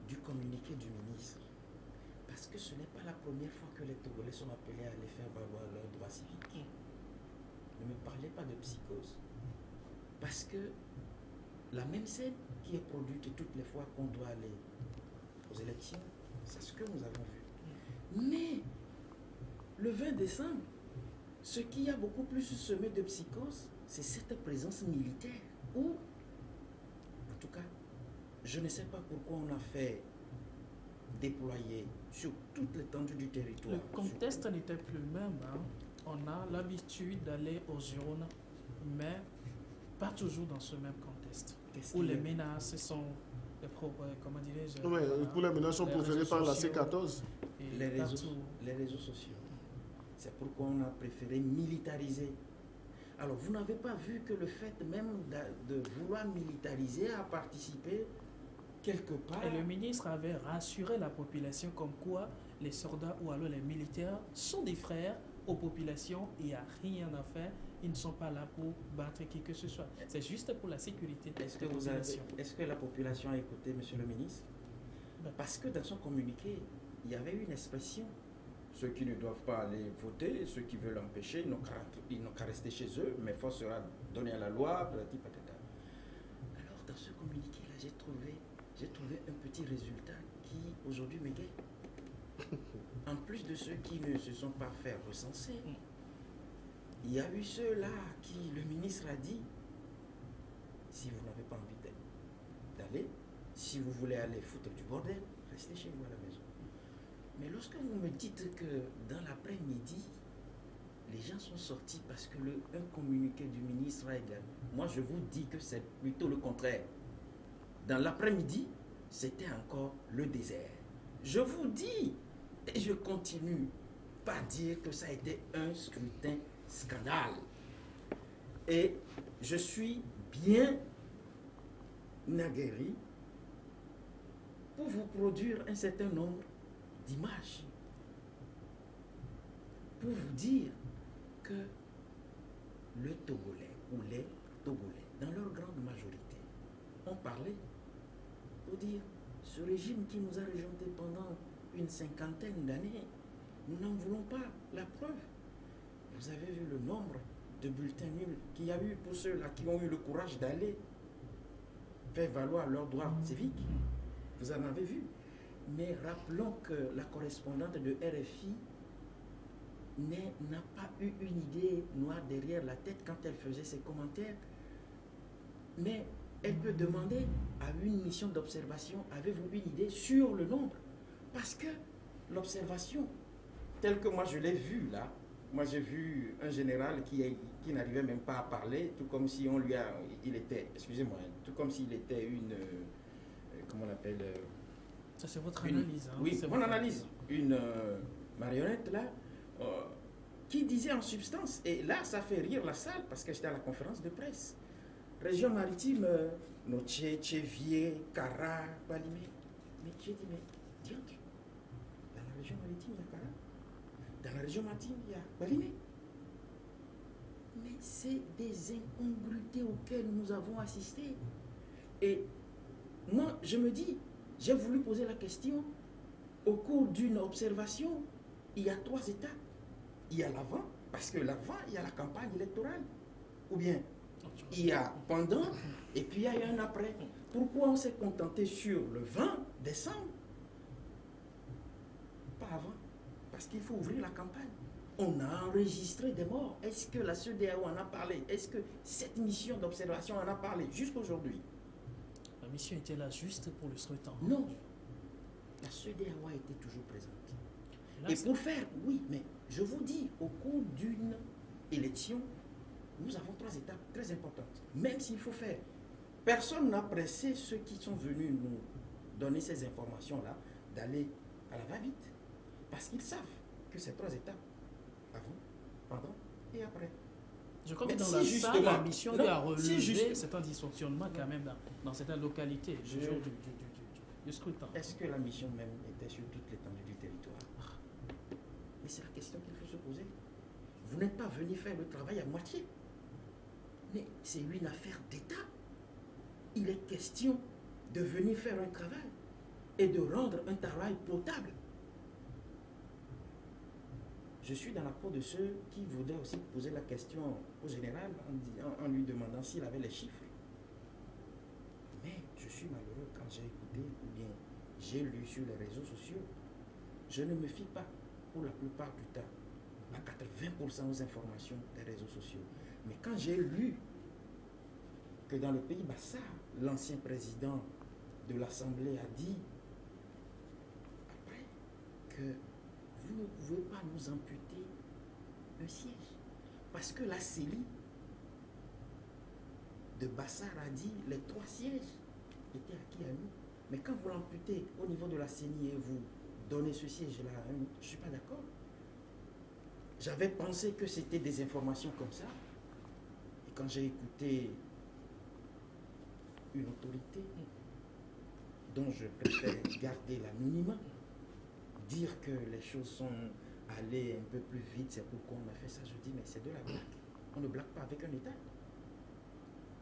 du communiqué du ministre, parce que ce n'est pas la première fois que les Togolais sont appelés à aller faire valoir leurs droits civiques. Ne me parlez pas de psychose, parce que la même scène qui est produite toutes les fois qu'on doit aller aux élections, c'est ce que nous avons vu. Mais le 20 décembre, ce qui a beaucoup plus semé de psychose, c'est cette présence militaire où, en tout cas, je ne sais pas pourquoi on a fait déployer sur toute l'étendue du territoire. Le contexte n'était plus le même. Hein. On a l'habitude d'aller aux urnes, mais pas toujours dans ce même contexte. Où les menaces sont, comment dirais-je, Ouais, pour les menaces sont préférées par la C14. Les réseaux sociaux. C'est pourquoi on a préféré militariser. Alors, vous n'avez pas vu que le fait même de vouloir militariser a participé quelque part. Et le ministre avait rassuré la population comme quoi les soldats ou alors les militaires sont des frères aux populations, il n'y a rien à faire, ils ne sont pas là pour battre qui que ce soit. C'est juste pour la sécurité de la population. Est-ce que la population a écouté, monsieur le ministre? Parce que dans son communiqué, il y avait une expression. Ceux qui ne doivent pas aller voter, ceux qui veulent l'empêcher, ils n'ont qu'à rester chez eux, mais force sera donnée à la loi, patati patata. Alors, dans ce communiqué-là, j'ai trouvé un petit résultat qui, aujourd'hui, m'égaye. En plus de ceux qui ne se sont pas fait recenser, il y a eu ceux-là qui, le ministre a dit, si vous n'avez pas envie d'aller, si vous voulez aller foutre du bordel, restez chez vous à la maison. Mais lorsque vous me dites que dans l'après-midi, les gens sont sortis parce que un communiqué du ministre a également. Moi, je vous dis que c'est plutôt le contraire. Dans l'après-midi, c'était encore le désert. Je vous dis, et je continue, pas dire que ça a été un scrutin scandale. Et je suis bien aguerri pour vous produire un certain nombre d'images pour vous dire que le Togolais ou les Togolais, dans leur grande majorité, ont parlé pour dire ce régime qui nous a rejetés pendant une cinquantaine d'années, nous n'en voulons pas. La preuve, vous avez vu le nombre de bulletins nuls qu'il y a eu pour ceux-là qui ont eu le courage d'aller faire valoir leurs droits civiques. Vous en avez vu. Mais rappelons que la correspondante de RFI n'a pas eu une idée noire derrière la tête quand elle faisait ses commentaires. Mais elle peut demander à une mission d'observation, avez-vous une idée sur le nombre? Parce que l'observation, telle que moi je l'ai vue là, moi j'ai vu un général qui n'arrivait même pas à parler, tout comme si on lui a, il était, excusez-moi, tout comme s'il était une, comment on appelle, ça c'est votre analyse. Hein, oui, mon analyse. Une marionnette là, qui disait en substance, et là ça fait rire la salle parce que j'étais à la conférence de presse. Région maritime, Noche, Tchevier, Kara, Balimé. Mais j'ai dit, mais diantre, dans la région maritime il y a Kara, dans la région maritime il y a Balimé. Mais c'est des incongruités auxquelles nous avons assisté. Et moi je me dis, j'ai voulu poser la question au cours d'une observation. Il y a 3 étapes. Il y a l'avant, parce que l'avant, il y a la campagne électorale. Ou bien, Il y a pendant et puis il y a eu un après. Pourquoi on s'est contenté sur le 20 décembre? Pas avant. Parce qu'il faut ouvrir la campagne. On a enregistré des morts. Est-ce que la CEDEAO en a parlé? Est-ce que cette mission d'observation en a parlé jusqu'aujourd'hui? La mission était là juste pour le scrutin. Non. La CEDEAO a été toujours présente. Là, Et pour faire, oui, mais je vous dis, au cours d'une élection, nous avons 3 étapes très importantes. Même s'il faut faire. Personne n'a pressé ceux qui sont venus nous donner ces informations-là d'aller à la va-vite. Parce qu'ils savent que ces 3 étapes, avant, pendant et après. je crois que Mais dans si la salle, justement- la mission non, a relevé si juste- certains dysfonctionnements quand même dans certaines localités Je- le jour du scrutin. Est-ce que la mission même était sur toute l'étendue du territoire? Mais c'est la question qu'il faut se poser. Vous n'êtes pas venu faire le travail à moitié. Mais c'est une affaire d'État. Il est question de venir faire un travail et de rendre un travail potable. Je suis dans la peau de ceux qui voudraient aussi poser la question au général en lui demandant s'il avait les chiffres. Mais je suis malheureux quand j'ai écouté ou bien j'ai lu sur les réseaux sociaux. Je ne me fie pas pour la plupart du temps à 80% aux informations des réseaux sociaux. Mais quand j'ai lu que dans le pays Bassar, l'ancien président de l'Assemblée a dit après que vous ne pouvez pas nous amputer un siège. Parce que la CELI de Bassar a dit les 3 sièges étaient acquis à nous. Mais quand vous l'amputez au niveau de la CENI et vous donnez ce siège-là à un autre, je ne suis pas d'accord. J'avais pensé que c'était des informations comme ça. Et quand j'ai écouté une autorité dont je préfère garder l'anonymat, dire que les choses sont allées un peu plus vite, c'est pourquoi on a fait ça, je dis mais c'est de la blague. On ne blague pas avec un État.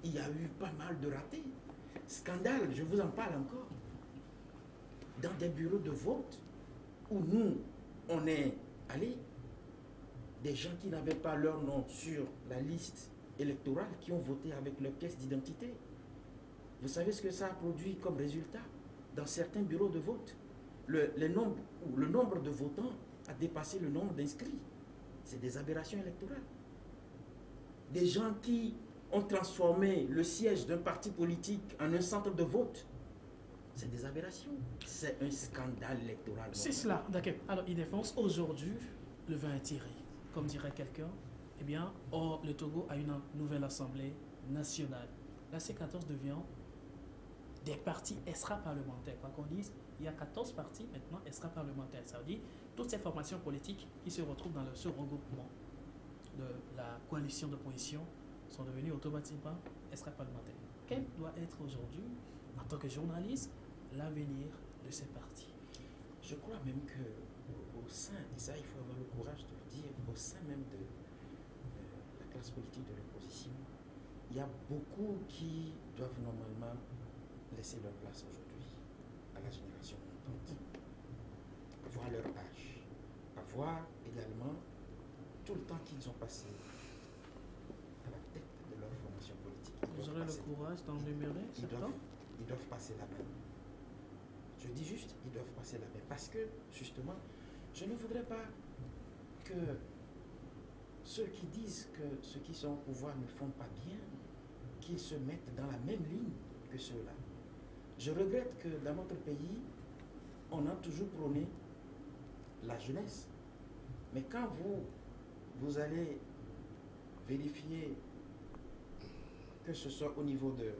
Il y a eu pas mal de ratés. Scandale, je vous en parle encore. Dans des bureaux de vote où nous, on est allés, des gens qui n'avaient pas leur nom sur la liste électorale, qui ont voté avec leur pièce d'identité. Vous savez ce que ça a produit comme résultat dans certains bureaux de vote? Le nombre de votants a dépassé le nombre d'inscrits. C'est des aberrations électorales. Des gens qui ont transformé le siège d'un parti politique en un centre de vote. C'est des aberrations. C'est un scandale électoral. C'est cela, d'accord. Alors, il défonce aujourd'hui, le vin est tiré. Comme dirait quelqu'un, eh bien, le Togo a une nouvelle assemblée nationale. La C14 devient des partis extra-parlementaires. Quoi qu'on dise, il y a 14 partis maintenant extra-parlementaires. Ça veut dire toutes ces formations politiques qui se retrouvent dans ce regroupement de la coalition d'opposition sont devenues automatiquement extra-parlementaires. Quel doit être aujourd'hui, en tant que journaliste, l'avenir de ces partis? Je crois même que au sein, et ça il faut avoir le courage de le dire, au sein même de la classe politique de l'opposition, il y a beaucoup qui doivent normalement laisser leur place aujourd'hui à la génération montante, voir leur âge, avoir également tout le temps qu'ils ont passé à la tête de leur formation politique. Vous aurez le courage d'enumérer certains? Ils doivent passer la main. Je dis juste, ils doivent passer la main. Parce que, justement, je ne voudrais pas que ceux qui disent que ceux qui sont au pouvoir ne font pas bien, qu'ils se mettent dans la même ligne que ceux-là. Je regrette que dans notre pays, on a toujours prôné la jeunesse. Mais quand vous allez vérifier que ce soit au niveau de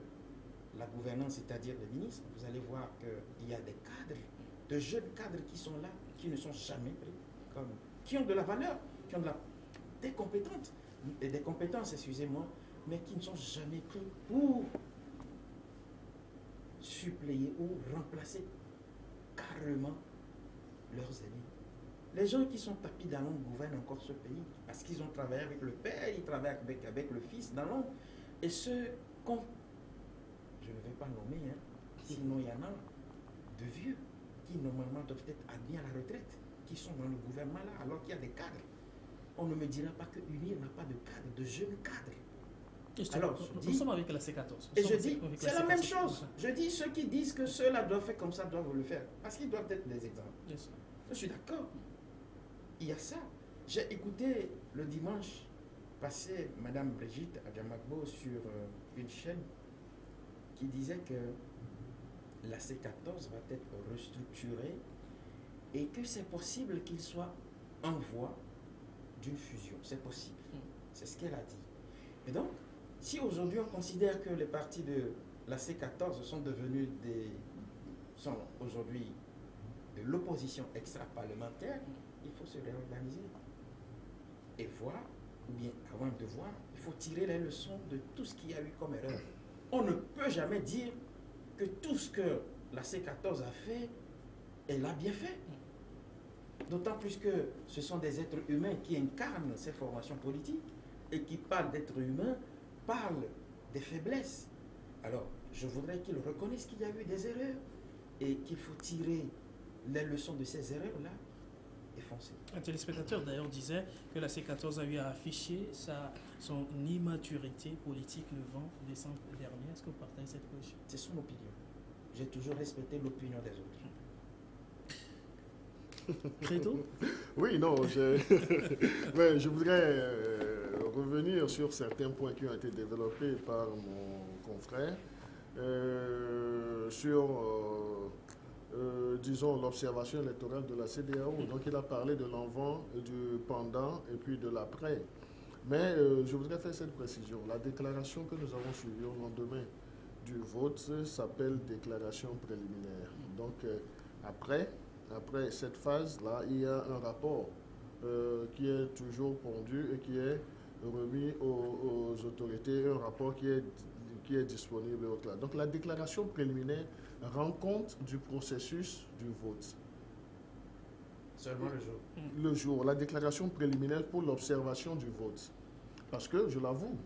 la gouvernance, c'est-à-dire des ministres, vous allez voir qu'il y a des cadres, de jeunes cadres qui sont là, qui ne sont jamais pris, qui ont de la valeur, qui ont des compétences, excusez-moi, mais qui ne sont jamais pris pour suppléer ou remplacer carrément leurs aînés. Les gens qui sont tapis dans l'ombre gouvernent encore ce pays parce qu'ils ont travaillé avec le père, ils travaillent avec le fils dans l'ombre. Et ceux qu'on, je ne vais pas nommer, sinon il y en a de vieux qui normalement doivent être admis à la retraite, qui sont dans le gouvernement là, alors qu'il y a des cadres. On ne me dira pas que UNIR n'a pas de cadres, de jeunes cadres, Alors, nous sommes avec la C14. Et je dis, c'est la même chose. Je dis, ceux qui disent que ceux-là doivent faire comme ça doivent le faire. Parce qu'ils doivent être des exemples. Yes. Je suis d'accord. Il y a ça. J'ai écouté le dimanche passé Madame Brigitte Adjamagbo sur une chaîne qui disait que la C14 va être restructurée et que c'est possible qu'il soit en voie d'une fusion. C'est possible. C'est ce qu'elle a dit. Et donc, si aujourd'hui on considère que les partis de la C14 sont devenus sont aujourd'hui de l'opposition extra-parlementaire, il faut se réorganiser et voir, ou bien avant de voir, il faut tirer les leçons de tout ce qu'il y a eu comme erreur. On ne peut jamais dire que tout ce que la C14 a fait, elle a bien fait. D'autant plus que ce sont des êtres humains qui incarnent ces formations politiques et qui parlent d'êtres humains, parlent des faiblesses. Alors, je voudrais qu'ils reconnaissent qu'il y a eu des erreurs et qu'il faut tirer les leçons de ces erreurs-là et foncer. Un téléspectateur d'ailleurs disait que la C14 a eu à afficher son immaturité politique le 20 décembre dernier. Est-ce que vous partagez cette position? C'est son opinion. J'ai toujours respecté l'opinion des autres. Credo? Oui, non, ouais, je voudrais revenir sur certains points qui ont été développés par mon confrère sur, disons, l'observation électorale de la CEDEAO. Donc, il a parlé de l'avant, du pendant et puis de l'après. Mais je voudrais faire cette précision. La déclaration que nous avons suivie au lendemain du vote s'appelle déclaration préliminaire. Donc, après cette phase-là, il y a un rapport qui est toujours pondu et qui est remis aux autorités, un rapport qui est disponible. Donc la déclaration préliminaire rend compte du processus du vote. Seulement le jour. Le jour, la déclaration préliminaire pour l'observation du vote. Parce que, je l'avoue,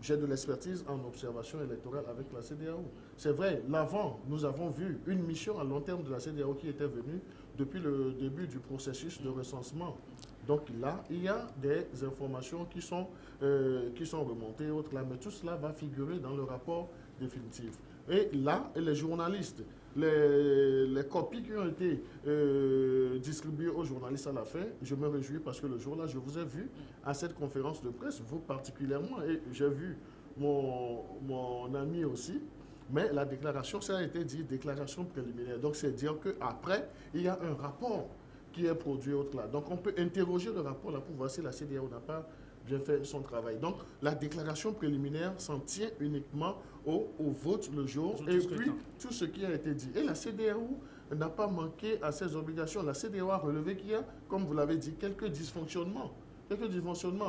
j'ai de l'expertise en observation électorale avec la CEDEAO. C'est vrai, l'avant, nous avons vu une mission à long terme de la CEDEAO qui était venue depuis le début du processus de recensement. Donc là, il y a des informations qui sont remontées, autres là, mais tout cela va figurer dans le rapport définitif. Et là, les journalistes, les copies qui ont été distribuées aux journalistes à la fin, je me réjouis parce que le jour-là, je vous ai vu à cette conférence de presse, vous particulièrement, et j'ai vu mon ami aussi. Mais la déclaration, ça a été dit, déclaration préliminaire. Donc, c'est dire qu'après, il y a un rapport qui est produit autre là. Donc, on peut interroger le rapport là pour voir si la CEDEAO n'a pas bien fait son travail. Donc, la déclaration préliminaire s'en tient uniquement au vote le jour et puis tout ce qui a été dit. Et la CEDEAO n'a pas manqué à ses obligations. La CEDEAO a relevé qu'il y a, comme vous l'avez dit, quelques dysfonctionnements.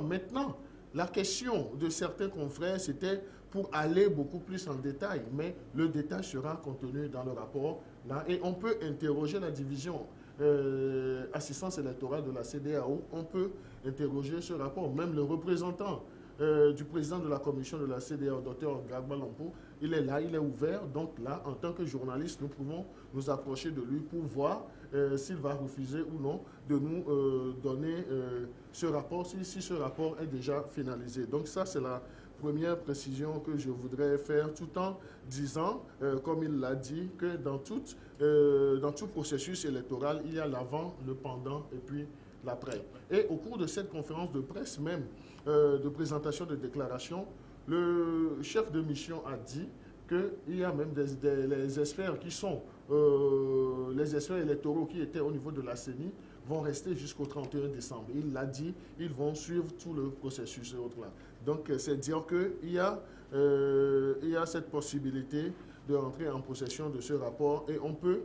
Maintenant, la question de certains confrères, c'était pour aller beaucoup plus en détail, mais le détail sera contenu dans le rapport là, et on peut interroger la division assistance électorale de la CEDEAO, on peut interroger ce rapport. Même le représentant du président de la commission de la CEDEAO, Dr Garba Lampo, il est là, il est ouvert. Donc là, en tant que journaliste, nous pouvons nous approcher de lui pour voir s'il va refuser ou non de nous donner ce rapport, si ce rapport est déjà finalisé. Donc ça, c'est la première précision que je voudrais faire, tout en disant, comme il l'a dit, que dans tout processus électoral, il y a l'avant, le pendant et puis l'après. Et au cours de cette conférence de presse même, de présentation de déclaration, le chef de mission a dit qu'il y a même les experts qui sont, les experts électoraux qui étaient au niveau de la CENI vont rester jusqu'au 31 décembre. Il l'a dit, ils vont suivre tout le processus et autres là. Donc, c'est dire qu'il y a cette possibilité de rentrer en possession de ce rapport et on peut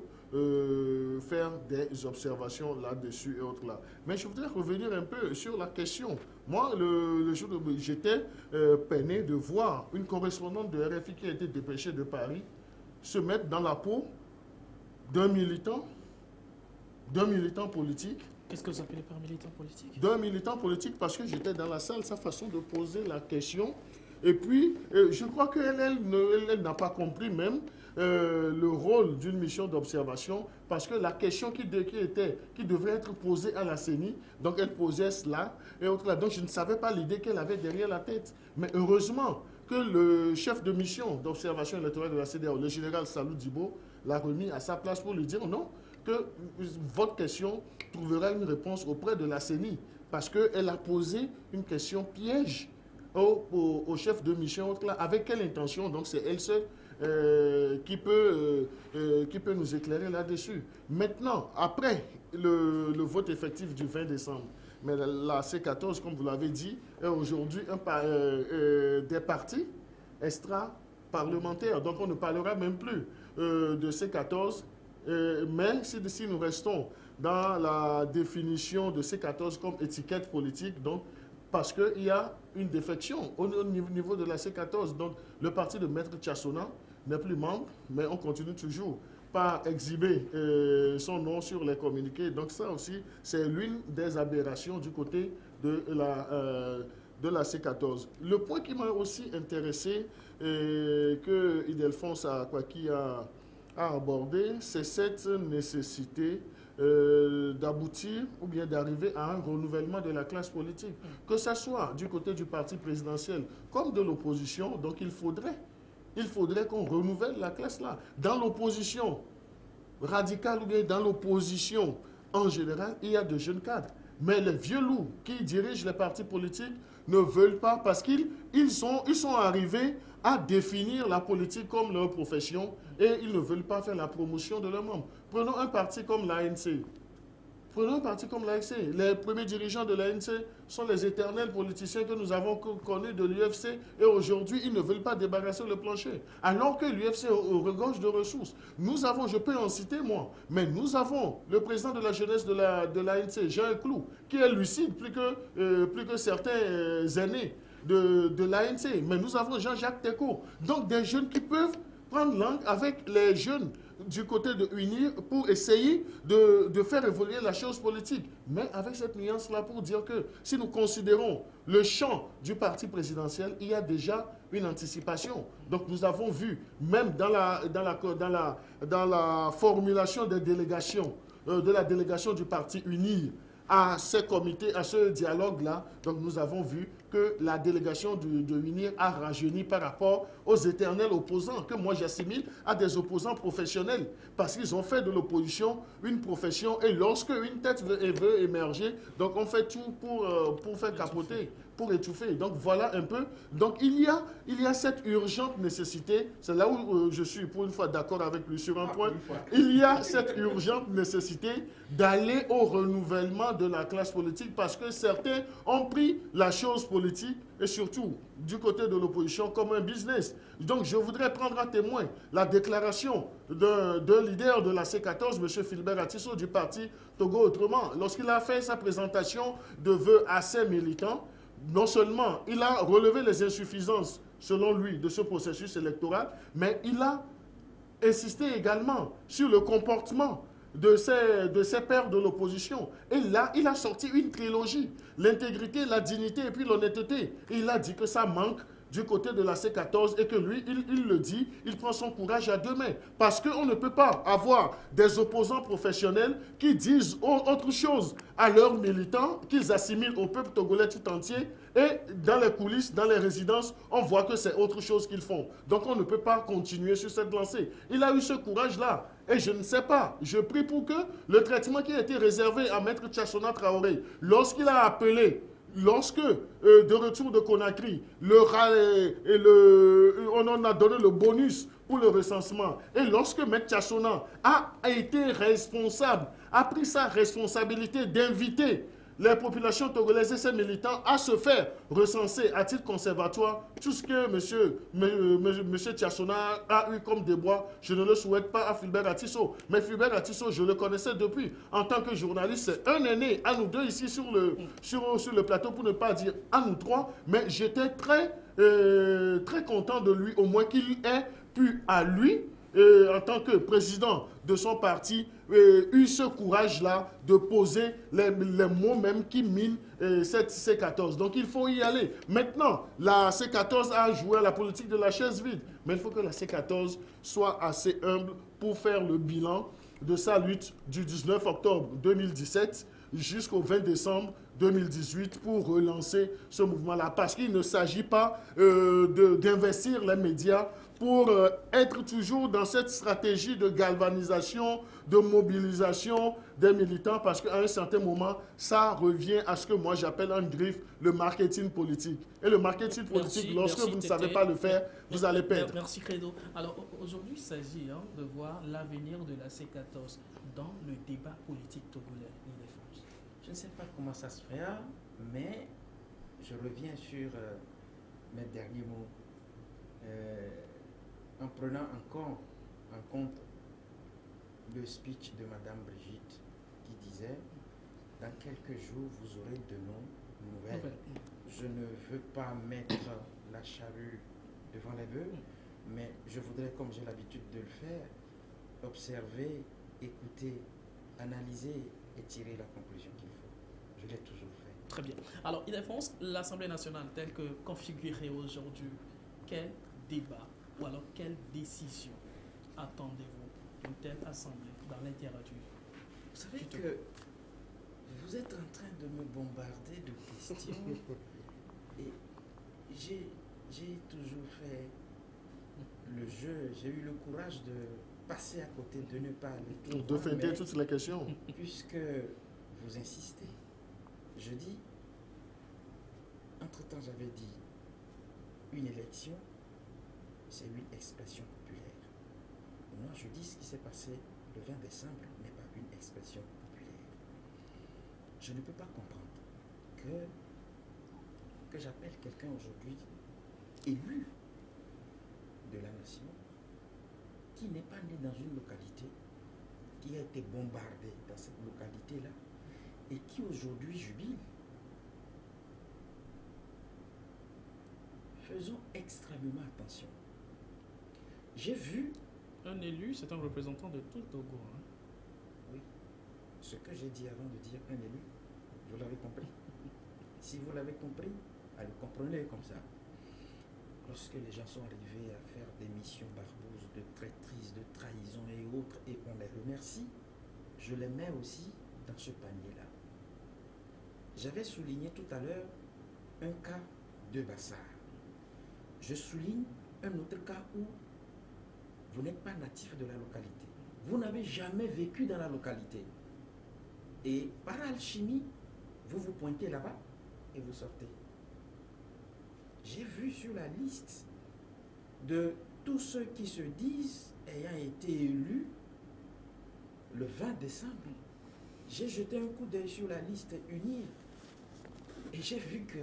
faire des observations là-dessus et autres là. Mais je voudrais revenir un peu sur la question. Moi, le jour où j'étais peiné de voir une correspondante de RFI qui a été dépêchée de Paris se mettre dans la peau d'un militant politique. Qu'est-ce que vous appelez par militant politique? D'un militant politique, parce que j'étais dans la salle, sa façon de poser la question Et puis, je crois qu'elle n'a pas compris même le rôle d'une mission d'observation, parce que la question qui devrait être posée à la CENI, donc elle posait cela et autres là. Donc je ne savais pas l'idée qu'elle avait derrière la tête. Mais heureusement que le chef de mission d'observation électorale de la CEDEAO, le général Salou Djibo, l'a remis à sa place pour lui dire non, que votre question trouvera une réponse auprès de la CENI, parce qu'elle a posé une question piège au chef de mission. Avec quelle intention? Donc c'est elle seule qui peut nous éclairer là-dessus. Maintenant, après le vote effectif du 20 décembre, mais la C14, comme vous l'avez dit, est aujourd'hui des partis extra-parlementaires. Donc on ne parlera même plus de C14, mais si nous restons dans la définition de C14 comme étiquette politique, donc parce qu'il y a une défection au niveau de la C14. Donc le parti de Maître Tchassona n'est plus membre, mais on continue toujours par exhiber son nom sur les communiqués. Donc ça aussi, c'est l'une des aberrations du côté de la C14. Le point qui m'a aussi intéressé, que Ildefonse Akwaki a abordé, c'est cette nécessité d'aboutir ou bien d'arriver à un renouvellement de la classe politique, que ce soit du côté du parti présidentiel comme de l'opposition. Donc il faudrait qu'on renouvelle la classe là. Dans l'opposition radicale ou bien dans l'opposition en général, il y a de jeunes cadres. Mais les vieux loups qui dirigent les partis politiques ne veulent pas, parce qu'ils sont arrivés à définir la politique comme leur profession et ils ne veulent pas faire la promotion de leurs membres. Prenons un parti comme l'ANC. Les premiers dirigeants de l'ANC sont les éternels politiciens que nous avons connus de l'UFC et aujourd'hui, ils ne veulent pas débarrasser le plancher. Alors que l'UFC regorge de ressources. Nous avons, je peux en citer moi, mais nous avons le président de la jeunesse de l'ANC, Jean Clou, qui est lucide plus que certains aînés de l'ANC. Mais nous avons Jean-Jacques Teko. Donc des jeunes qui peuvent prendre langue avec les jeunes du côté de UNIR pour essayer de faire évoluer la chose politique. Mais avec cette nuance-là pour dire que si nous considérons le champ du parti présidentiel, il y a déjà une anticipation. Donc nous avons vu, même dans la formulation des délégations, de la délégation du parti UNIR, à ces comités, à ce dialogue-là, donc nous avons vu que la délégation de UNIR a rajeuni par rapport aux éternels opposants, que moi j'assimile à des opposants professionnels, parce qu'ils ont fait de l'opposition une profession, et lorsque une tête veut émerger, donc on fait tout pour faire capoter, pour étouffer. Donc voilà un peu. Donc il y a cette urgente nécessité, c'est là où je suis pour une fois d'accord avec lui sur un point, il y a cette urgente nécessité d'aller au renouvellement de la classe politique, parce que certains ont pris la chose politique, et surtout du côté de l'opposition, comme un business. Donc je voudrais prendre à témoin la déclaration d'un leader de la C14, M. Philbert Atisso du parti Togo Autrement, lorsqu'il a fait sa présentation de vœux à ses militants. Non seulement il a relevé les insuffisances, selon lui, de ce processus électoral, mais il a insisté également sur le comportement de ses pairs de l'opposition. Et là, il a sorti une trilogie, l'intégrité, la dignité et puis l'honnêteté. Il a dit que ça manque du côté de la C14 et que lui, il le dit, il prend son courage à deux mains. Parce qu'on ne peut pas avoir des opposants professionnels qui disent autre chose à leurs militants, qu'ils assimilent au peuple togolais tout entier, et dans les coulisses, dans les résidences, on voit que c'est autre chose qu'ils font. Donc on ne peut pas continuer sur cette lancée. Il a eu ce courage-là. Et je ne sais pas, je prie pour que le traitement qui a été réservé à Maître Tchassona Traoré, lorsqu'il a appelé, de retour de Conakry, on en a donné le bonus pour le recensement, et lorsque Maître Tchassona a été responsable, a pris sa responsabilité d'inviter les populations togolaises et ses militants à se faire recenser à titre conservatoire, tout ce que M. Tchassona a eu comme déboire, je ne le souhaite pas à Philbert Atisso. Mais Philbert Atisso, je le connaissais depuis. En tant que journaliste, c'est un aîné à nous deux ici sur le plateau, pour ne pas dire à nous trois. Mais j'étais très content de lui, au moins qu'il ait pu à lui en tant que président de son parti, eu ce courage-là de poser les mots même qui minent cette C14. Donc il faut y aller. Maintenant, la C14 a joué à la politique de la chaise vide. Mais il faut que la C14 soit assez humble pour faire le bilan de sa lutte du 19 octobre 2017 jusqu'au 20 décembre 2018 pour relancer ce mouvement-là. Parce qu'il ne s'agit pas d'investir les médias pour être toujours dans cette stratégie de galvanisation, de mobilisation des militants, parce qu'à un certain moment, ça revient à ce que moi j'appelle en griffe le marketing politique. Et le marketing politique, lorsque vous ne savez pas le faire, vous allez perdre. Merci Credo. Alors aujourd'hui, il s'agit de voir l'avenir de la C14 dans le débat politique togolais. Je ne sais pas comment ça se fera, mais je reviens sur mes derniers mots. En prenant encore en compte le speech de Madame Brigitte qui disait « Dans quelques jours, vous aurez de nos nouvelles. » Je ne veux pas mettre la charrue devant les bœufs, mais je voudrais, comme j'ai l'habitude de le faire, observer, écouter, analyser et tirer la conclusion qu'il faut. Je l'ai toujours fait. Très bien. Alors, Ildefonse, l'Assemblée nationale telle que configurée aujourd'hui, quel débat ou alors quelle décision attendez-vous d'une telle assemblée dans l'intérêt du... Vous savez que vous êtes en train de me bombarder de questions et j'ai toujours fait le jeu, j'ai eu le courage de passer à côté, de ne pas aller tout de feinter toutes les questions. Puisque vous insistez, je dis, entre-temps j'avais dit, une élection, c'est une expression populaire. Et moi je dis ce qui s'est passé le 20 décembre n'est pas une expression populaire. Je ne peux pas comprendre que j'appelle quelqu'un aujourd'hui élu de la nation qui n'est pas né dans une localité, qui a été bombardé dans cette localité-là et qui aujourd'hui jubile. Faisons extrêmement attention. J'ai vu... Un élu, c'est un représentant de tout le Togo. Oui. Ce que j'ai dit avant de dire un élu, vous l'avez compris. Si vous l'avez compris, allez, comprenez comme ça. Lorsque les gens sont arrivés à faire des missions barbouzes, de traîtrise, de trahison et autres, et qu'on les remercie, je les mets aussi dans ce panier-là. J'avais souligné tout à l'heure un cas de Bassar. Je souligne un autre cas où vous n'êtes pas natif de la localité. Vous n'avez jamais vécu dans la localité. Et par alchimie, vous vous pointez là-bas et vous sortez. J'ai vu sur la liste de tous ceux qui se disent ayant été élus le 20 décembre. J'ai jeté un coup d'œil sur la liste unie et j'ai vu que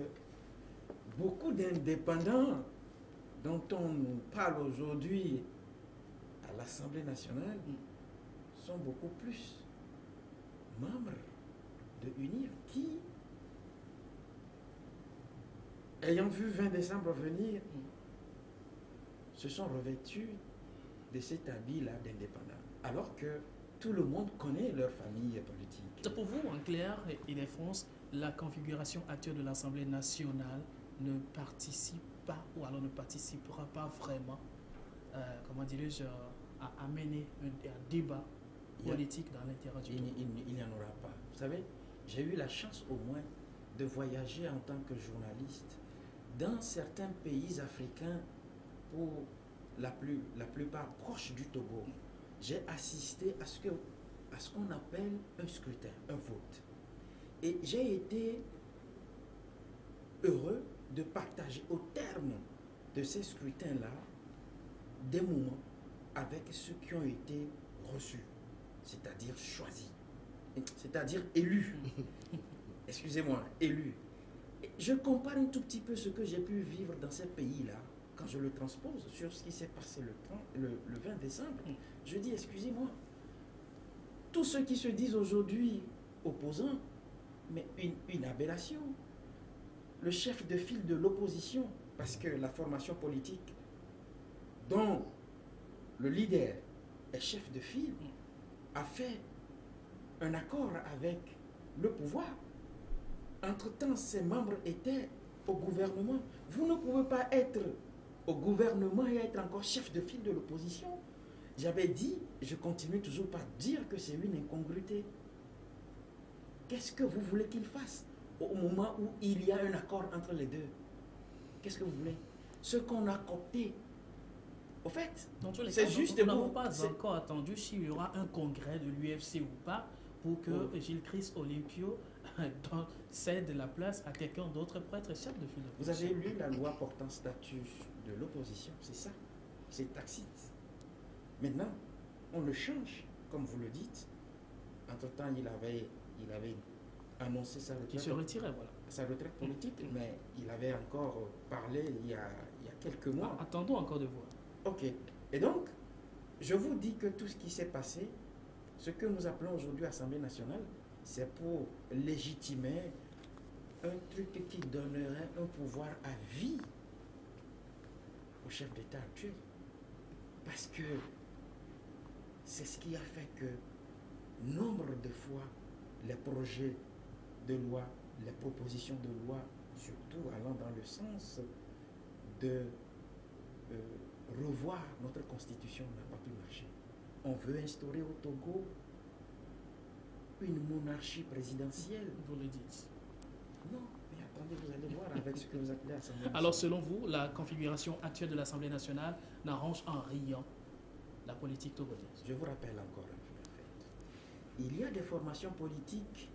beaucoup d'indépendants dont on nous parle aujourd'hui à l'Assemblée nationale sont beaucoup plus membres de UNIR qui, ayant vu 20 décembre venir, se sont revêtus de cet habit-là d'indépendants. Alors que tout le monde connaît leur famille politique. Pour vous, en clair, Ildefonse, la configuration actuelle de l'Assemblée nationale ne participe pas, ou alors ne participera pas vraiment, comment dirais-je, à mener un débat politique dans l'intérêt du Togo. Il n'y en aura pas. Vous savez, j'ai eu la chance au moins de voyager en tant que journaliste dans certains pays africains pour la plupart proches du Togo. J'ai assisté à ce qu'on appelle un scrutin, un vote. Et j'ai été heureux de partager au terme de ces scrutins-là des moments avec ceux qui ont été reçus, c'est-à-dire choisis, c'est-à-dire élus. Excusez-moi, élus. Et je compare un tout petit peu ce que j'ai pu vivre dans ces pays-là quand je le transpose sur ce qui s'est passé le 20 décembre. Je dis, excusez-moi, tous ceux qui se disent aujourd'hui opposants, mais une aberration. Le chef de file de l'opposition, parce que la formation politique dont le leader et chef de file, a fait un accord avec le pouvoir. Entre-temps, ses membres étaient au gouvernement. Vous ne pouvez pas être au gouvernement et être encore chef de file de l'opposition. J'avais dit, je continue toujours par dire que c'est une incongruité. Qu'est-ce que vous voulez qu'il fasse au moment où il y a un accord entre les deux? Qu'est-ce que vous voulez? Ce qu'on a copté, au fait, c'est juste... Nous n'avons pas encore attendu s'il y aura un congrès de l'UFC ou pas pour que Gilles-Christ Olympio cède la place à quelqu'un d'autre pour être chef de file. Vous avez lu la loi portant statut de l'opposition, c'est ça, c'est Tacite. Maintenant, on le change, comme vous le dites. Entre-temps, il avait annoncé sa retraite. Il se retirait, voilà. Sa retraite politique, mais il avait encore parlé il y a quelques mois. Attendons encore de voir. Ok. Et donc, je vous dis que tout ce qui s'est passé, ce que nous appelons aujourd'hui Assemblée nationale, c'est pour légitimer un truc qui donnerait un pouvoir à vie au chef d'État actuel. Parce que c'est ce qui a fait que nombre de fois les projets de loi, les propositions de loi, surtout allant dans le sens de revoir notre constitution, n'a pas pu marcher. On veut instaurer au Togo une monarchie présidentielle. Vous le dites. Non, mais attendez, vous allez voir avec ce que vous appelez Assemblée nationale. Alors, selon vous, la configuration actuelle de l'Assemblée nationale n'arrange en rien la politique togolaise. Je vous rappelle encore un peu, en fait. Il y a des formations politiques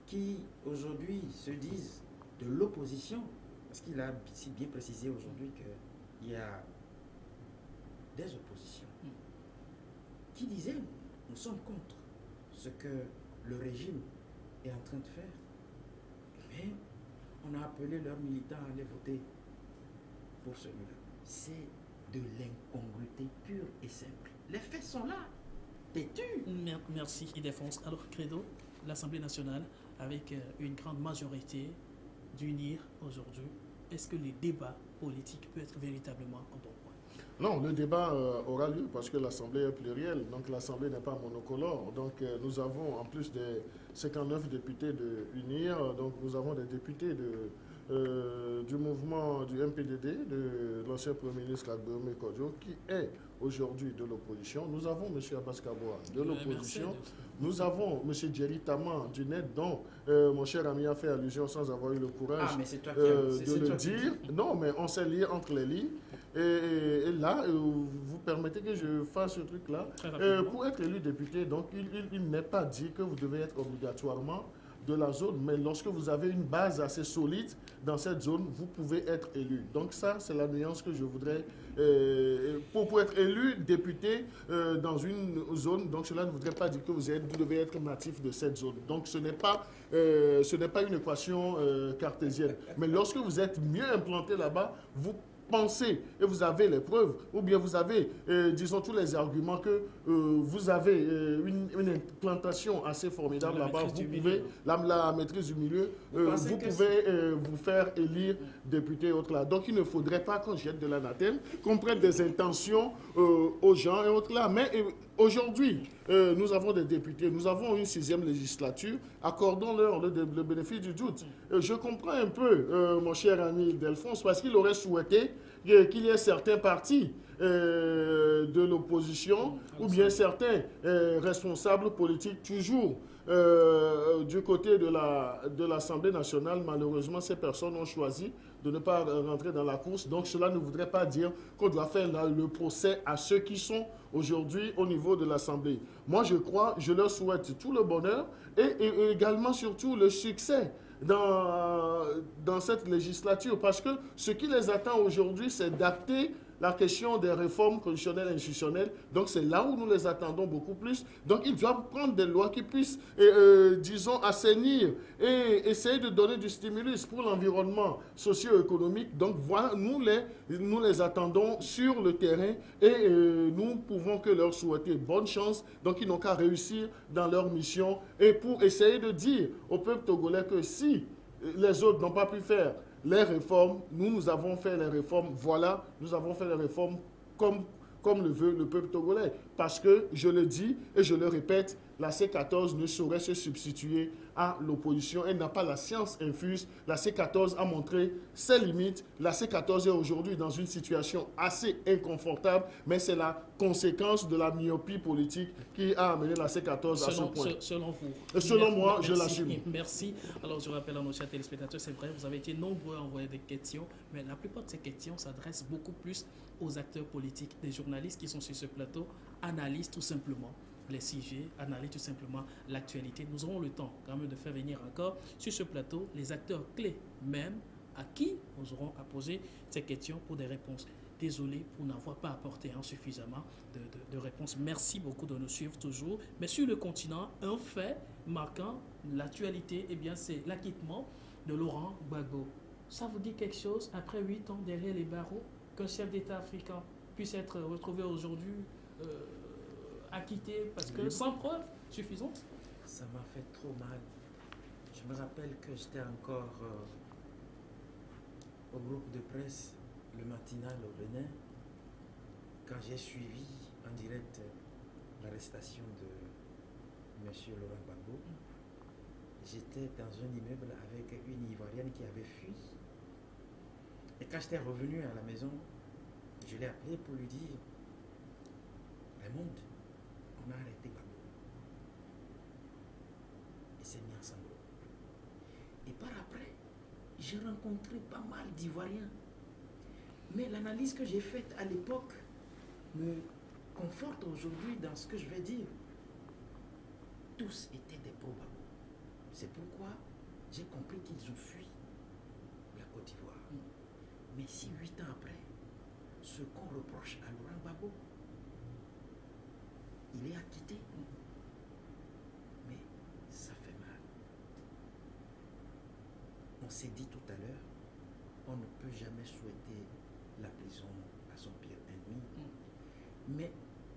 qui, aujourd'hui, se disent de l'opposition, parce qu'il a si bien précisé aujourd'hui qu'il y a des oppositions qui disaient nous sommes contre ce que le régime est en train de faire. Mais on a appelé leurs militants à aller voter pour celui-là. C'est de l'incongruité pure et simple. Les faits sont là, têtus. Merci, Ildefonse. Alors, Credo, l'Assemblée nationale, avec une grande majorité d'unir aujourd'hui, est-ce que les débats politiques peuvent être véritablement en bon point? Non, le débat aura lieu parce que l'Assemblée est plurielle, donc l'Assemblée n'est pas monocolore. Donc nous avons, en plus des 59 députés de UNIR, donc nous avons des députés du mouvement du MPDD, de l'ancien Premier ministre Agbéomé Kodjo, qui est aujourd'hui de l'opposition. Nous avons M. Abbas Kaboa de l'opposition. Nous avons M. Jerry Tama du NET, dont mon cher ami a fait allusion sans avoir eu le courage de le dire. Non, mais on sait lire entre les lignes. Et là, vous permettez que je fasse ce truc-là. Pour être élu député, donc il n'est pas dit que vous devez être obligatoirement de la zone, mais lorsque vous avez une base assez solide dans cette zone, vous pouvez être élu. Donc ça, c'est la nuance que je voudrais... pour être élu député dans une zone, donc cela ne voudrait pas dire que vous devez être natif de cette zone. Donc ce n'est pas une équation cartésienne. Mais lorsque vous êtes mieux implanté là-bas, vous pensez et vous avez les preuves, ou bien vous avez, disons, tous les arguments que vous avez une implantation assez formidable là-bas, vous pouvez, la maîtrise du milieu, vous pouvez vous faire élire député autre là. Donc il ne faudrait pas qu'on jette de l'anathème, qu'on prête des intentions aux gens et autres là. Mais aujourd'hui, nous avons des députés, nous avons une 6e législature, accordons-leur le bénéfice du doute. Je comprends un peu, mon cher ami Delphonse, parce qu'il aurait souhaité qu'il y ait certains partis de l'opposition ou bien certains responsables politiques toujours du côté de l'Assemblée nationale. Malheureusement, ces personnes ont choisi de ne pas rentrer dans la course. Donc cela ne voudrait pas dire qu'on doit faire le procès à ceux qui sont aujourd'hui au niveau de l'Assemblée. Moi, je leur souhaite tout le bonheur et également surtout le succès dans cette législature, parce que ce qui les attend aujourd'hui, c'est d'acter la question des réformes constitutionnelles et institutionnelles. Donc c'est là où nous les attendons beaucoup plus. Donc ils doivent prendre des lois qui puissent, disons, assainir et essayer de donner du stimulus pour l'environnement socio-économique. Donc voilà, nous les attendons sur le terrain et nous pouvons que leur souhaiter bonne chance. Donc ils n'ont qu'à réussir dans leur mission et pour essayer de dire au peuple togolais que si les autres n'ont pas pu faire les réformes, nous avons fait les réformes. Voilà, nous avons fait les réformes comme comme le veut le peuple togolais. Parce que, je le dis et je le répète, la C14 ne saurait se substituer à l'opposition. Elle n'a pas la science infuse. La C14 a montré ses limites. La C14 est aujourd'hui dans une situation assez inconfortable, mais c'est la conséquence de la myopie politique qui a amené la C14 à ce point. Selon vous. Selon moi, merci, je l'assume. Merci. Alors, je rappelle à nos chers téléspectateurs, c'est vrai, vous avez été nombreux à envoyer des questions, mais la plupart de ces questions s'adressent beaucoup plus aux acteurs politiques, des journalistes qui sont sur ce plateau, analysent tout simplement les sujets, analysent tout simplement l'actualité. Nous aurons le temps quand même de faire venir encore sur ce plateau les acteurs clés même à qui nous aurons à poser ces questions pour des réponses. Désolé pour n'avoir pas apporté suffisamment de réponses. Merci beaucoup de nous suivre toujours. Mais sur le continent, un fait marquant l'actualité, eh bien, c'est l'acquittement de Laurent Gbagbo. Ça vous dit quelque chose après 8 ans derrière les barreaux, qu'un chef d'État africain puisse être retrouvé aujourd'hui acquitté parce que sans preuve suffisante? Ça m'a fait trop mal. Je me rappelle que j'étais encore au groupe de presse, le matinal au Bénin, quand j'ai suivi en direct l'arrestation de M. Laurent Gbagbo. J'étais dans un immeuble avec une Ivoirienne qui avait fui. Et quand j'étais revenu à la maison, je l'ai appelé pour lui dire: Raymond, on a arrêté Gbagbo. Et c'est mis ensemble. Et par après, j'ai rencontré pas mal d'Ivoiriens. Mais l'analyse que j'ai faite à l'époque me conforte aujourd'hui dans ce que je vais dire. Tous étaient des pro-Gbagbo. C'est pourquoi j'ai compris qu'ils ont fui la Côte d'Ivoire. Mais si 8 ans après, ce qu'on reproche à Laurent Gbagbo, il est acquitté, mais ça fait mal. On s'est dit tout à l'heure, on ne peut jamais souhaiter la prison à son pire ennemi. Mais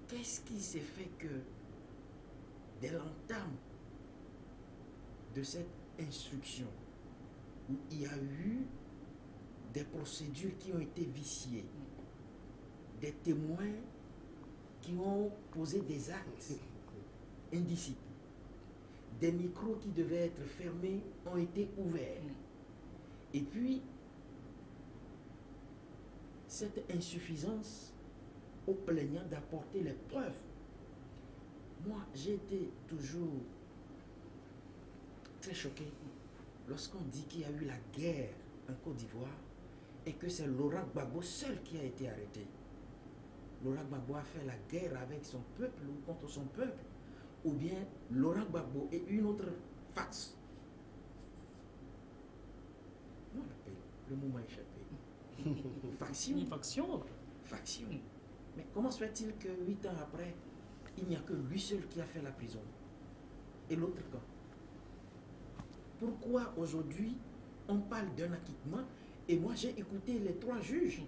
qu'est-ce qui s'est fait que dès l'entame de cette instruction, où il y a eu des procédures qui ont été viciées, des témoins qui ont posé des actes indicibles, des micros qui devaient être fermés ont été ouverts. Et puis, cette insuffisance aux plaignants d'apporter les preuves. Moi, j'ai été toujours très choqué lorsqu'on dit qu'il y a eu la guerre en Côte d'Ivoire et que c'est Laurent Gbagbo seul qui a été arrêté. Laurent Gbagbo a fait la guerre avec son peuple ou contre son peuple, ou bien Laurent Gbagbo et une autre faction. Comment on l'appelle? Le mot m'a échappé. Faction. Une faction. Faction. Mais comment se fait-il que 8 ans après, il n'y a que lui seul qui a fait la prison? Et l'autre camp? Pourquoi aujourd'hui on parle d'un acquittement? Et moi j'ai écouté les 3 juges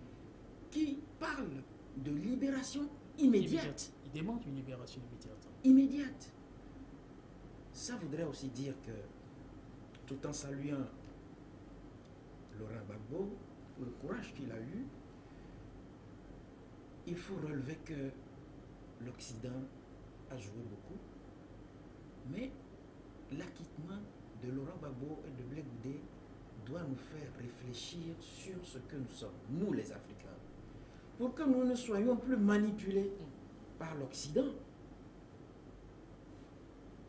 qui parlent de libération immédiate. Ils demandent une libération immédiate. Immédiate. Ça voudrait aussi dire que, tout en saluant Laurent Gbagbo pour le courage qu'il a eu, il faut relever que l'Occident a joué beaucoup, mais l'acquittement de Laurent Gbagbo et de Blé Goudé doit nous faire réfléchir sur ce que nous sommes, nous les Africains, pour que nous ne soyons plus manipulés par l'Occident.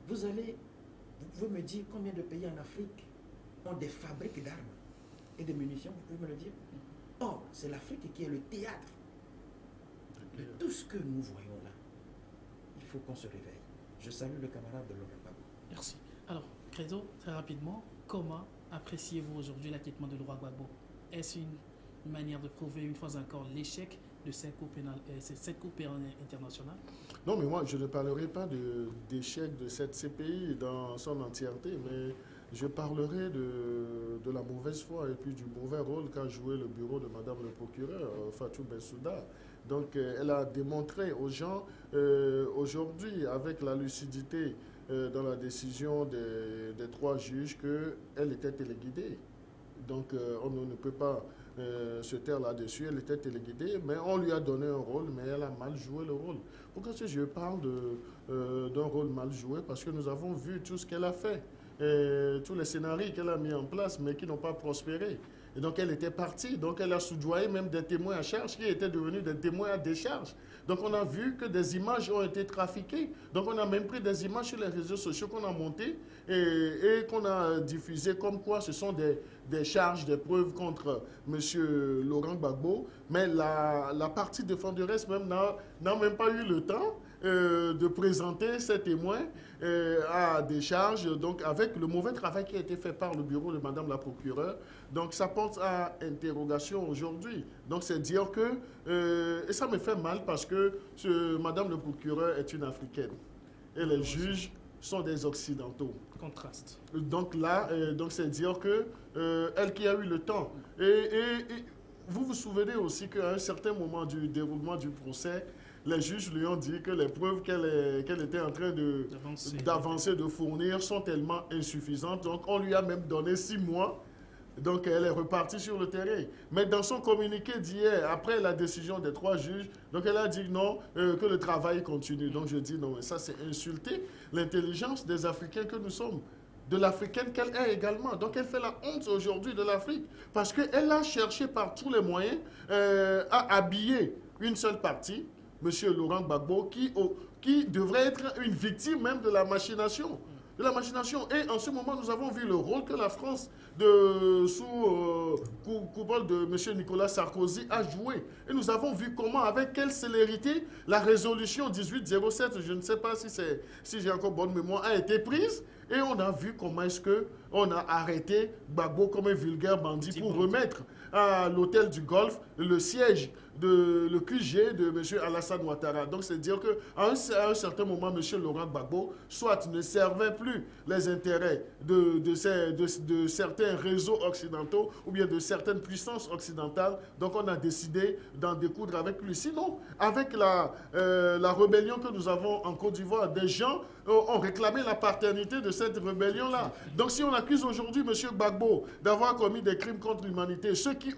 Vous pouvez me dire combien de pays en Afrique ont des fabriques d'armes et de munitions, vous pouvez me le dire? Or, c'est l'Afrique qui est le théâtre de tout ce que nous voyons là. Il faut qu'on se réveille. Je salue le camarade de Laurent Gbagbo. Merci. Alors, Credo, très rapidement, comment appréciez-vous aujourd'hui l'acquittement de Laurent Gbagbo? Est-ce une manière de prouver une fois encore l'échec de cette Cour pénale internationale? Non, mais moi, je ne parlerai pas d'échec de cette CPI dans son entièreté, mais je parlerai de la mauvaise foi et puis du mauvais rôle qu'a joué le bureau de Madame le procureur, Fatou Bensouda. Donc, elle a démontré aux gens, aujourd'hui, avec la lucidité dans la décision des 3 juges, qu'elle était téléguidée. Donc, on ne peut pas se taire là-dessus. Elle était téléguidée, mais on lui a donné un rôle, mais elle a mal joué le rôle. Pourquoi est-ce que je parle d'un rôle mal joué? Parce que nous avons vu tout ce qu'elle a fait, tous les scénarios qu'elle a mis en place, mais qui n'ont pas prospéré. Et donc, elle était partie. Donc, elle a soudoyé même des témoins à charge qui étaient devenus des témoins à décharge. Donc, on a vu que des images ont été trafiquées. Donc, on a même pris des images sur les réseaux sociaux qu'on a montées et qu'on a diffusées comme quoi ce sont des charges, des preuves contre M. Laurent Gbagbo. Mais la partie défenderesse même n'a même pas eu le temps de présenter ces témoins à des charges, donc avec le mauvais travail qui a été fait par le bureau de Madame la procureure. Donc ça porte à interrogation aujourd'hui. Donc c'est dire que, et ça me fait mal parce que Madame le procureur est une Africaine et les juges sont des Occidentaux. Contraste. Donc là, donc c'est dire que elle qui a eu le temps. Et vous vous souvenez aussi qu'à un certain moment du déroulement du procès, les juges lui ont dit que les preuves qu'elle était en train d'avancer, de fournir sont tellement insuffisantes. Donc on lui a même donné 6 mois. Donc elle est repartie sur le terrain. Mais dans son communiqué d'hier, après la décision des 3 juges, donc elle a dit non, que le travail continue. Donc je dis non, mais ça c'est insulter l'intelligence des Africains que nous sommes, de l'Africaine qu'elle est également. Donc elle fait la honte aujourd'hui de l'Afrique parce qu'elle a cherché par tous les moyens à habiller une seule partie, M. Laurent Gbagbo, qui devrait être une victime même de la machination. Et en ce moment, nous avons vu le rôle que la France, sous coupole de M. Nicolas Sarkozy, a joué. Et nous avons vu comment, avec quelle célérité, la résolution 1807, je ne sais pas si j'ai encore bonne mémoire, a été prise. Et on a vu comment est-ce qu'on a arrêté Gbagbo comme un vulgaire bandit pour remettre à l'hôtel du Golfe le siège, le QG de M. Alassane Ouattara. Donc c'est dire qu'à un certain moment, M. Laurent Gbagbo, soit ne servait plus les intérêts de certains réseaux occidentaux ou bien de certaines puissances occidentales. Donc on a décidé d'en découdre avec lui. Sinon, avec la rébellion que nous avons en Côte d'Ivoire, des gens ont réclamé la paternité de cette rébellion-là. Donc si on accuse aujourd'hui M. Gbagbo d'avoir commis des crimes contre l'humanité, ceux qui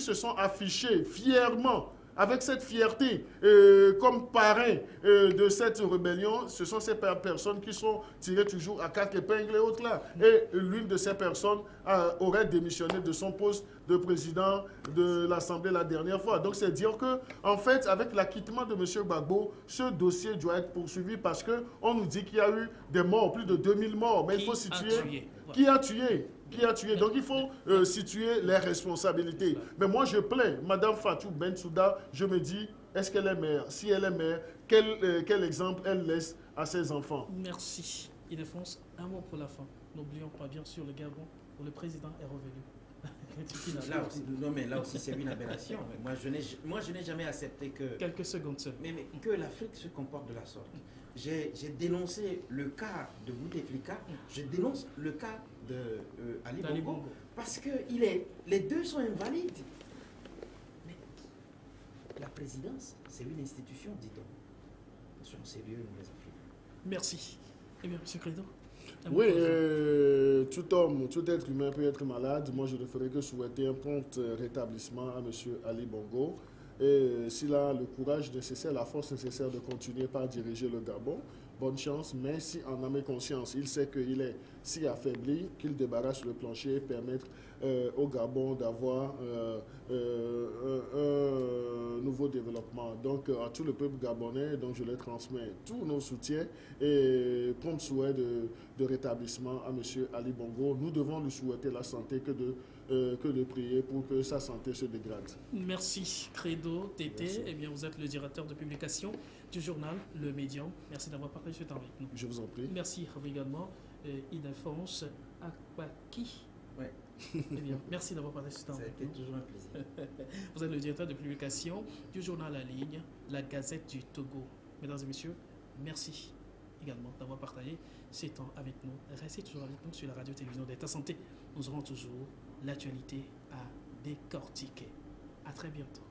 se sont affichés fièrement, avec cette fierté, comme parrain de cette rébellion, ce sont ces personnes qui sont tirées toujours à 4 épingles et autres là. Et l'une de ces personnes aurait démissionné de son poste de président de l'Assemblée la dernière fois. Donc c'est dire que, en fait, avec l'acquittement de M. Gbagbo, ce dossier doit être poursuivi parce qu'on nous dit qu'il y a eu des morts, plus de 2000 morts. Mais il faut situer qui a tué. Donc il faut situer les responsabilités. Mais moi je plains Mme Fatou Bensouda, je me dis, est-ce qu'elle est mère? Si elle est mère, quel exemple elle laisse à ses enfants? Merci. Ildefonse, un mot pour la fin. N'oublions pas bien sûr le Gabon où le président est revenu. Là aussi c'est une aberration. Moi je n'ai jamais accepté que... Quelques secondes seulement. Mais que l'Afrique se comporte de la sorte. J'ai dénoncé le cas de Bouteflika, je dénonce le cas de Ali Bongo, parce que les deux sont invalides. Mais la présidence, c'est une institution, dit-on. Soyons sérieux, nous les Africains. Merci. Eh bien, M. Crédon. Oui, tout être humain peut être malade. Moi, je ne ferai que souhaiter un prompt rétablissement à M. Ali Bongo. Et s'il a le courage nécessaire, la force nécessaire de continuer par diriger le Gabon, bonne chance. Mais si en âme et conscience, il sait qu'il est si affaibli, qu'il débarrasse le plancher et permettre au Gabon d'avoir un nouveau développement. Donc à tout le peuple gabonais, donc je leur transmets tous nos soutiens et prompt souhait de rétablissement à M. Ali Bongo. Nous devons lui souhaiter la santé que de prier pour que sa santé se dégrade. Merci Credo, Tété. Merci. Eh bien, vous êtes le directeur de publication du journal Le Médian. Merci d'avoir partagé ce temps avec nous. Je vous en prie. Merci à vous également, Ildefonse Akpaki. Ouais. Eh bien, merci d'avoir partagé ce temps avec nous. C'était toujours un plaisir. Vous êtes le directeur de publication du journal en ligne, La Gazette du Togo. Mesdames et messieurs, merci également d'avoir partagé ces temps avec nous. Restez toujours avec nous sur la radio-télévision d'État Santé. Nous aurons toujours l'actualité à décortiquer. À très bientôt.